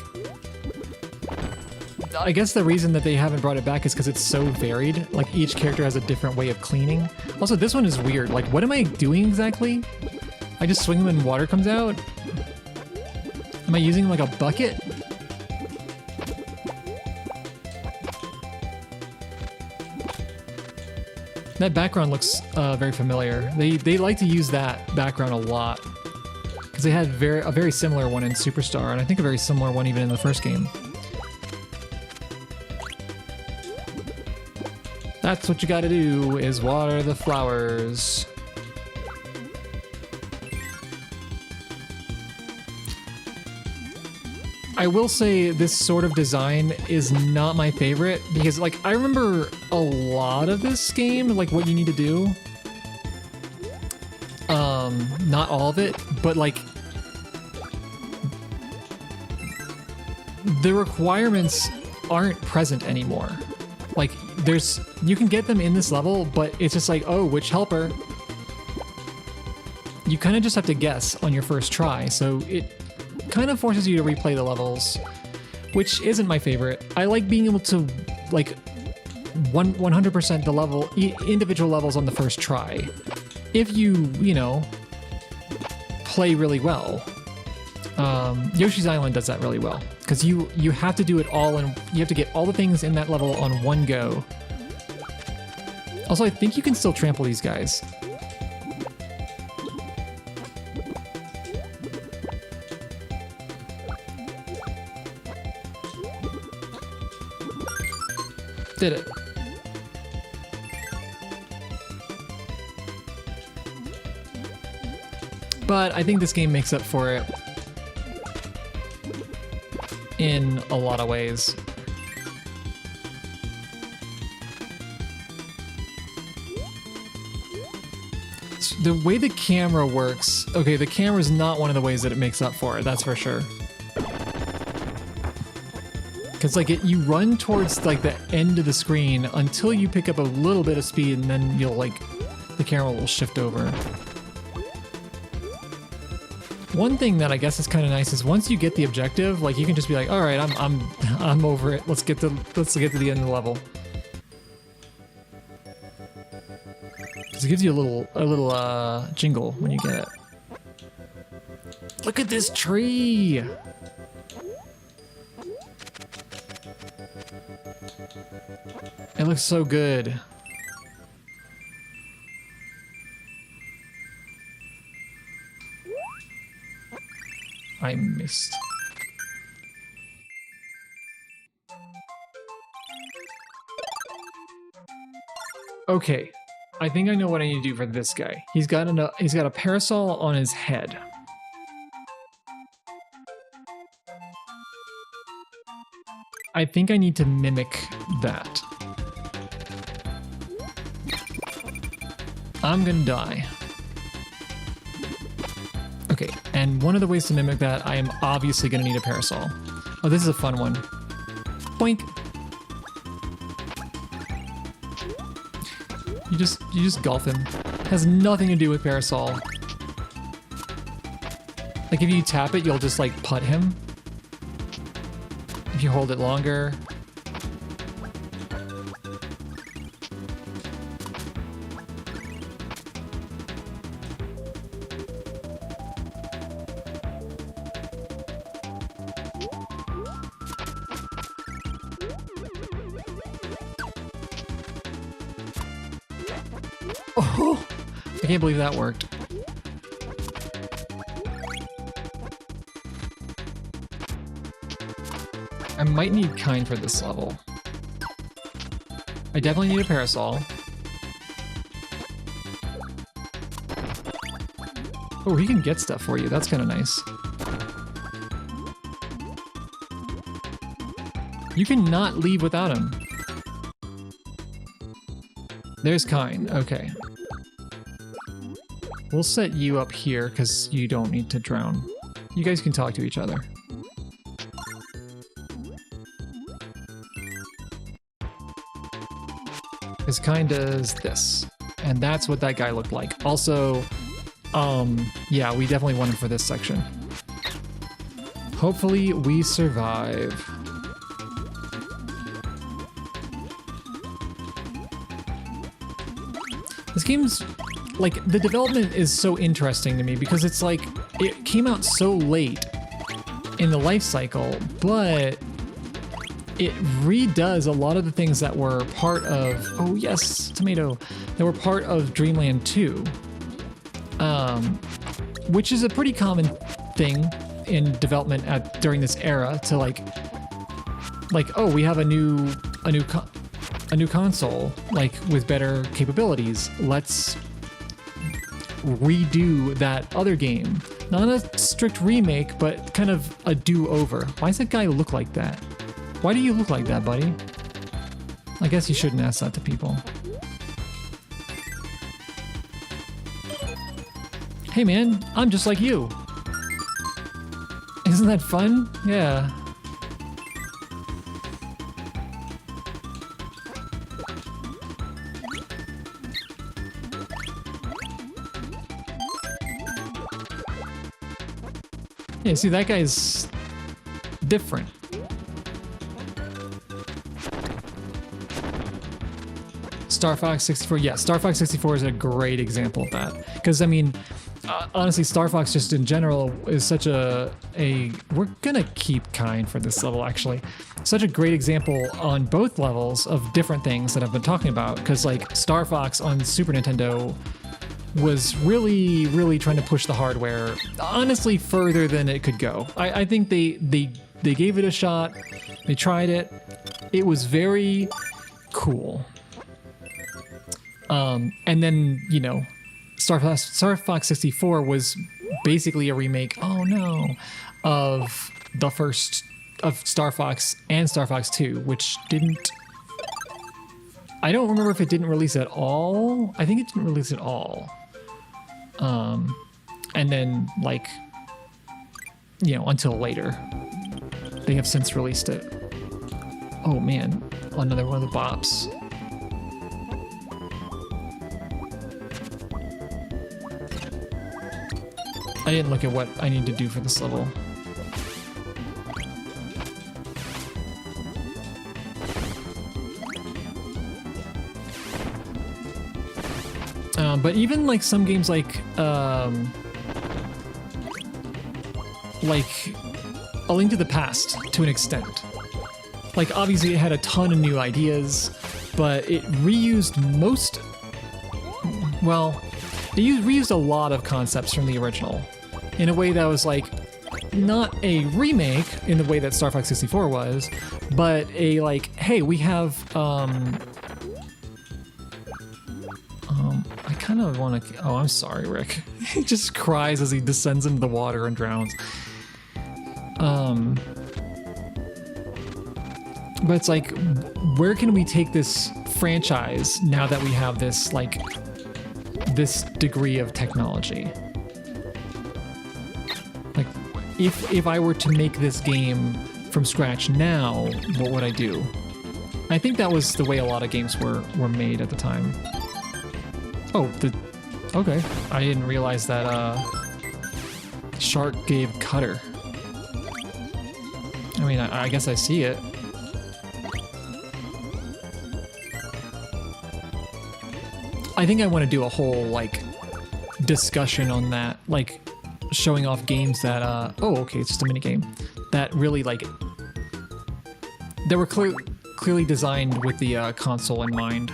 I guess the reason that they haven't brought it back is because it's so varied. Like, each character has a different way of cleaning. Also, this one is weird. Like, what am I doing exactly? I just swing them and water comes out? Am I using like a bucket? That background looks very familiar. They like to use that background a lot because they had a very similar one in Superstar, and I think a very similar one even in the first game. That's what you gotta do, is water the flowers. I will say this sort of design is not my favorite because, like, I remember a lot of this game, like what you need to do. Not all of it, but like the requirements aren't present anymore. Like, you can get them in this level, but it's just like, oh, which helper? You kind of just have to guess on your first try, so it kind of forces you to replay the levels, which isn't my favorite. I like being able to, like, 100% the level, individual levels on the first try. If you know, play really well. Yoshi's Island does that really well, because you have to do it all, and you have to get all the things in that level on one go. Also, I think you can still trample these guys. Did it. But I think this game makes up for it in a lot of ways. The way the camera works, okay, the camera's not one of the ways that it makes up for it, that's for sure. Because, like, you run towards, like, the end of the screen until you pick up a little bit of speed, and then you'll, like, the camera will shift over. One thing that I guess is kind of nice is once you get the objective, like, you can just be like, all right, I'm over it. Let's get to the end of the level. Because it gives you a little jingle when you get it. Look at this tree. It looks so good. I missed. Okay, I think I know what I need to do for this guy. He's got a parasol on his head. I think I need to mimic that. I'm gonna die. Okay, and one of the ways to mimic that, I am obviously gonna need a parasol. Oh, this is a fun one. Boink. You just golf him. Has nothing to do with parasol. Like if you tap it, you'll just like putt him. If you hold it longer. Oh, I can't believe that worked. I might need kind for this level. I definitely need a parasol. Oh, he can get stuff for you. That's kind of nice. You cannot leave without him. There's kind. Okay. We'll set you up here because you don't need to drown. You guys can talk to each other. This kind does this. And that's what that guy looked like. Also, yeah, we definitely want him for this section. Hopefully we survive. This game's, like, the development is so interesting to me because it's like, it came out so late in the life cycle, but it redoes a lot of the things that were part of, oh yes, tomato, that were part of Dreamland 2, which is a pretty common thing in development during this era to like, oh, we have a new console, like with better capabilities. Let's redo that other game. Not a strict remake, but kind of a do-over. Why does that guy look like that? Why do you look like that, buddy? I guess you shouldn't ask that to people. Hey man, I'm just like you. Isn't that fun? Yeah. Yeah, see, that guy's different. Star Fox 64, yeah, Star Fox 64 is a great example of that. Because, I mean, honestly, Star Fox just in general is such a we're gonna keep kind for this level, actually. Such a great example on both levels of different things that I've been talking about. Because, like, Star Fox on Super Nintendo was really, really trying to push the hardware, honestly, further than it could go. I think they gave it a shot. They tried it. It was very cool. And then, you know, Star Fox 64 was basically a remake, oh no, of the first, of Star Fox and Star Fox 2, which didn't, I don't remember if it didn't release at all. I think it didn't release at all. And then, like, you know, until later. They have since released it. Oh man, another one of the bops. I didn't look at what I need to do for this level. But even like some games like A Link to the Past to an extent. Like obviously it had a ton of new ideas, but it reused most, well, it reused a lot of concepts from the original in a way that was like not a remake in the way that Star Fox 64 was, but a like, hey, we have I kind of want to, oh, I'm sorry, Rick. He just cries as he descends into the water and drowns. But it's like, where can we take this franchise now that we have this, like, this degree of technology? Like, if I were to make this game from scratch now, what would I do? I think that was the way a lot of games were made at the time. Oh, okay. I didn't realize that, Shark gave cutter. I mean, I guess I see it. I think I want to do a whole, like, discussion on that. Like, showing off games that, oh, okay, it's just a minigame. That really, like, that were clearly designed with the console in mind.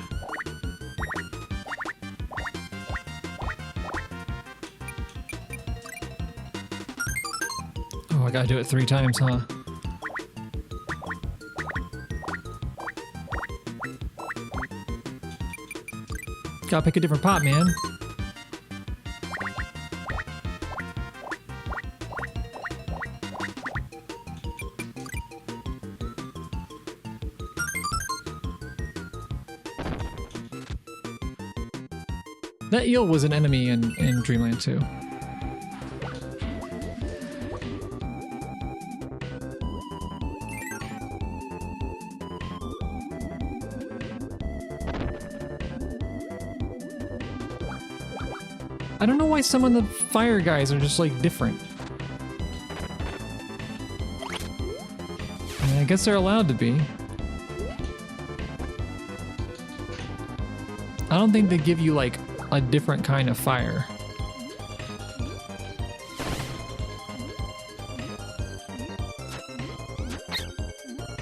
Oh, I gotta do it 3 times, huh? Gotta pick a different pot, man. That eel was an enemy in Dreamland 2. I don't know why some of the fire guys are just like different. I mean, I guess they're allowed to be. I don't think they give you like a different kind of fire.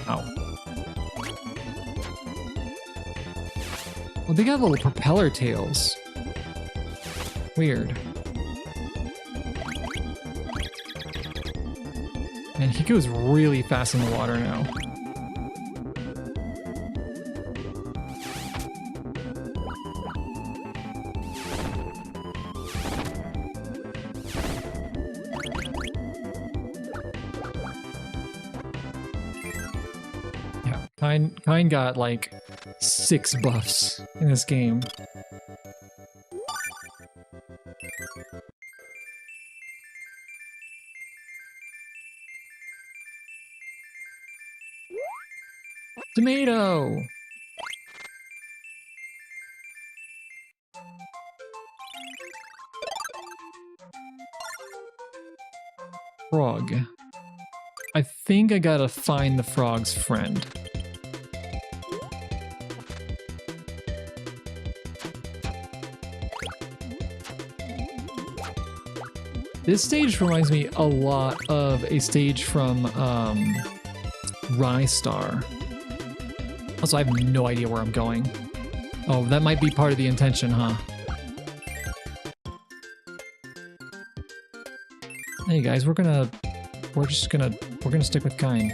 Ow. Well, they got little propeller tails. Weird. And he goes really fast in the water now. Yeah, Kine got like 6 buffs in this game. Tomato! Frog. I think I gotta find the frog's friend. This stage reminds me a lot of a stage from Rye Star. Also, I have no idea where I'm going. Oh, that might be part of the intention, huh? Hey guys, we're gonna stick with Kine.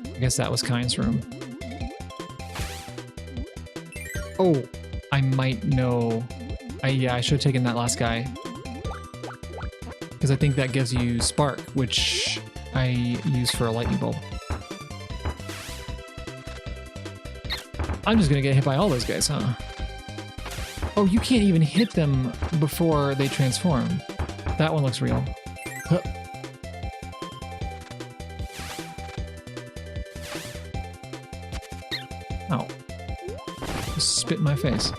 I guess that was Kine's room. Oh, I might know. Yeah, I should have taken that last guy. Because I think that gives you Spark, which I use for a lightning bolt. I'm just gonna get hit by all those guys, huh? Oh, you can't even hit them before they transform. That one looks real. Huh. Ow. Just spit in my face.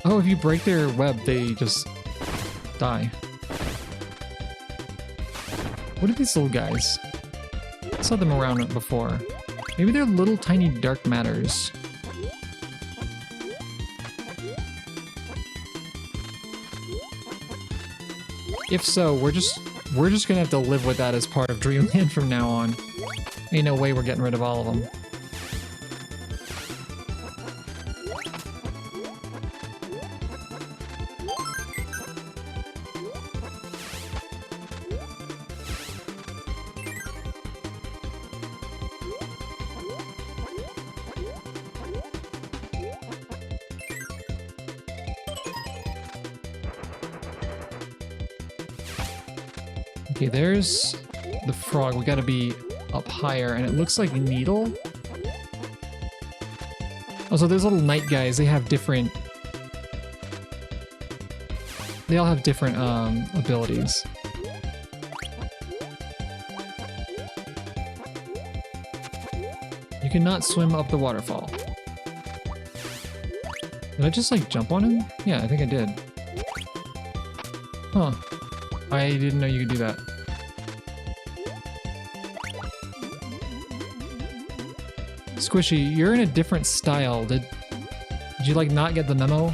Oh, if you break their web, they just die. What are these little guys? I saw them around before. Maybe they're little tiny dark matters. If so, we're just gonna have to live with that as part of Dreamland from now on. Ain't no way we're getting rid of all of them. Okay, there's the frog. We gotta be up higher, and it looks like Needle. Also, those little night guys, they have different... They all have different, abilities. You cannot swim up the waterfall. Did I just like jump on him? Yeah, I think I did. Huh. I didn't know you could do that. Squishy, you're in a different style. Did you like not get the memo?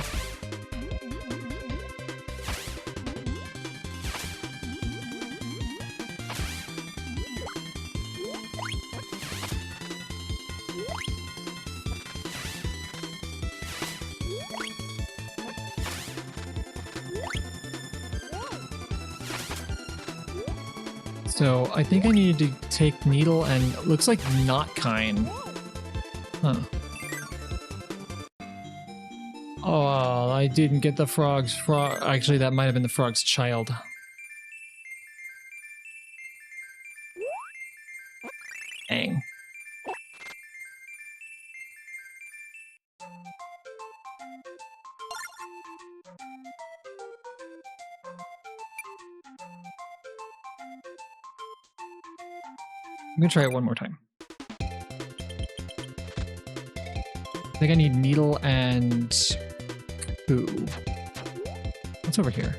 So I think I needed to take Needle and looks like not kind. Huh. Oh, I didn't get the frog's frog. Actually, that might have been the frog's child. Dang. I'm gonna try it one more time. I think I need Needle and Poo. What's over here?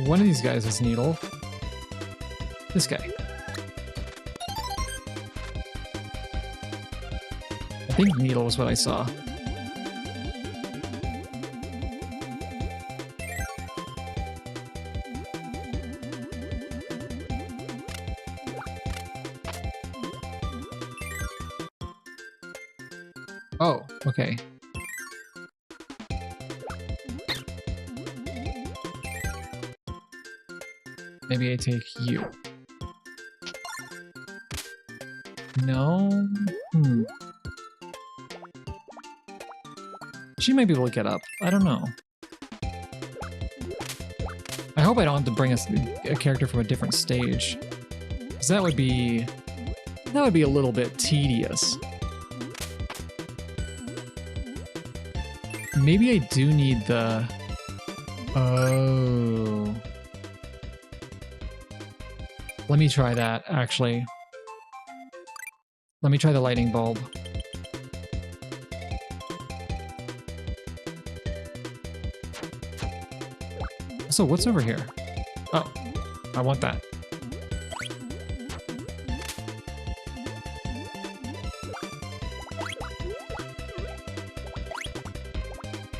One of these guys is Needle. This guy. I think Needle was what I saw. Oh, okay. Maybe I take you. No? She might be able to get up. I don't know. I hope I don't have to bring a character from a different stage. Because that would be a little bit tedious. Maybe I do need the... Oh. Let me try that, actually. Let me try the lightning bulb. So what's over here? Oh, I want that.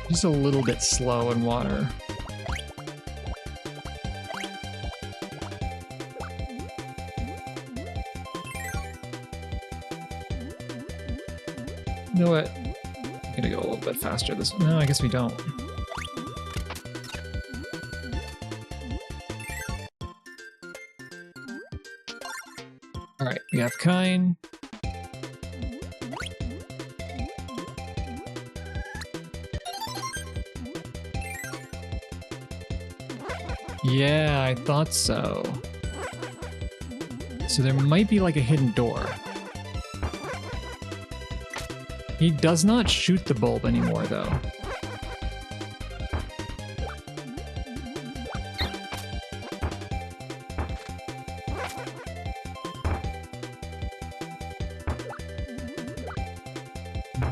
Just a little bit slow in water. You know what? I'm gonna go a little bit faster this one. No, I guess we don't. Alright, we have Kine. Yeah, I thought so. So there might be like a hidden door. He does not shoot the bulb anymore, though.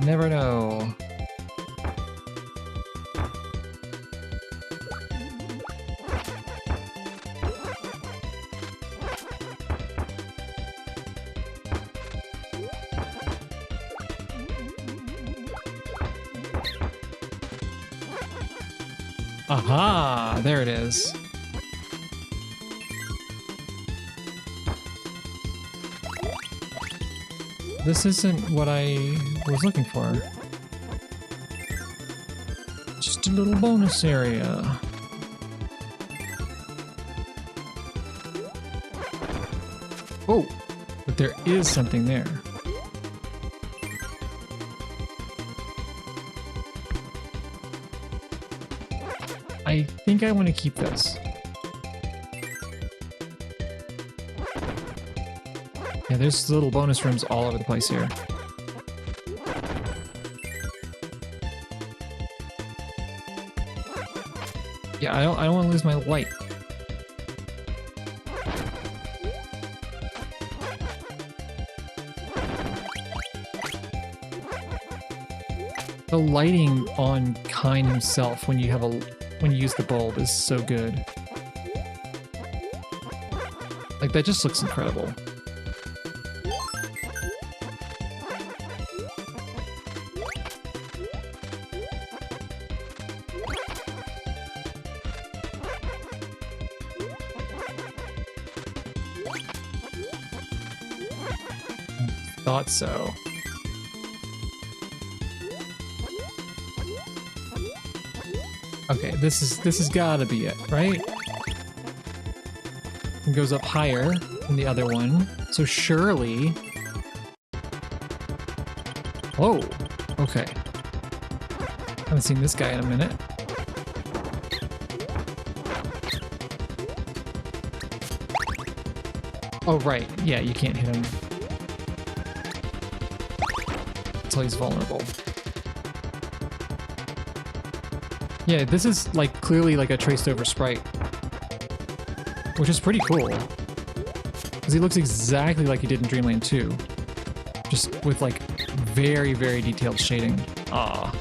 Never know. Aha! There it is. This isn't what I was looking for. Just a little bonus area. Oh! But there is something there. I think I want to keep this. Yeah, there's little bonus rooms all over the place here. Yeah, I don't want to lose my light. The lighting on Kine himself when you use the bulb is so good. Like, that just looks incredible. Thought so. Okay, this has gotta be it, right? It goes up higher than the other one, so surely... Whoa! Okay. Haven't seen this guy in a minute. Oh, right. Yeah, you can't hit him until he's vulnerable. Yeah, this is like clearly like a traced over sprite, which is pretty cool. Because he looks exactly like he did in Dreamland 2, just with like very, very detailed shading. Ah.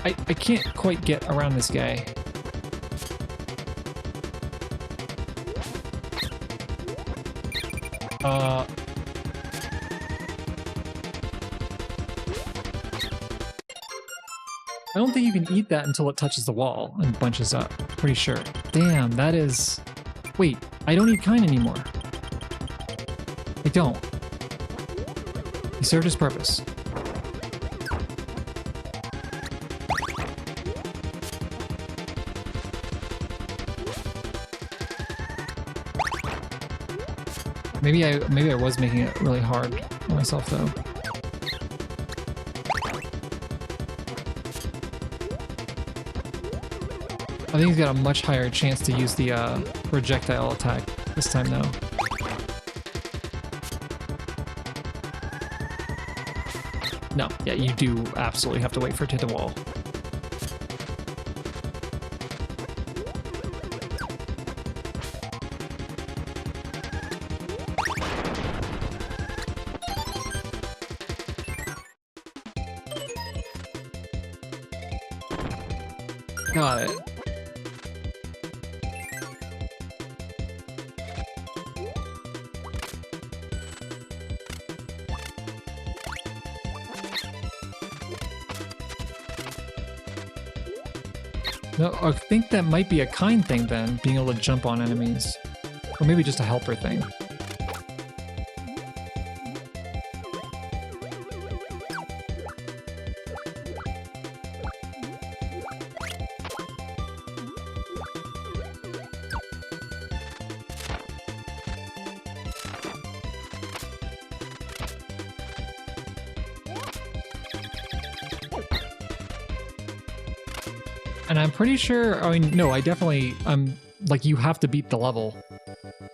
I can't quite get around this guy. I don't think you can eat that until it touches the wall and bunches up. Pretty sure. Damn, that is... Wait, I don't eat Kine anymore. I don't. He served his purpose. Maybe I was making it really hard on myself though. I think he's got a much higher chance to use the projectile attack this time though. No, yeah, you do absolutely have to wait for it to hit the wall. Got it. No, I think that might be a Kine thing then, being able to jump on enemies. Or maybe just a helper thing. And I'm pretty sure, I mean, no, I definitely, like, you have to beat the level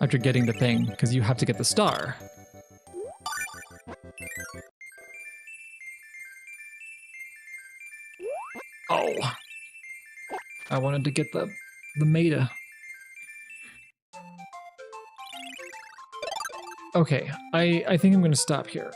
after getting the thing, because you have to get the star. Oh. I wanted to get the Maida. Okay, I think I'm going to stop here.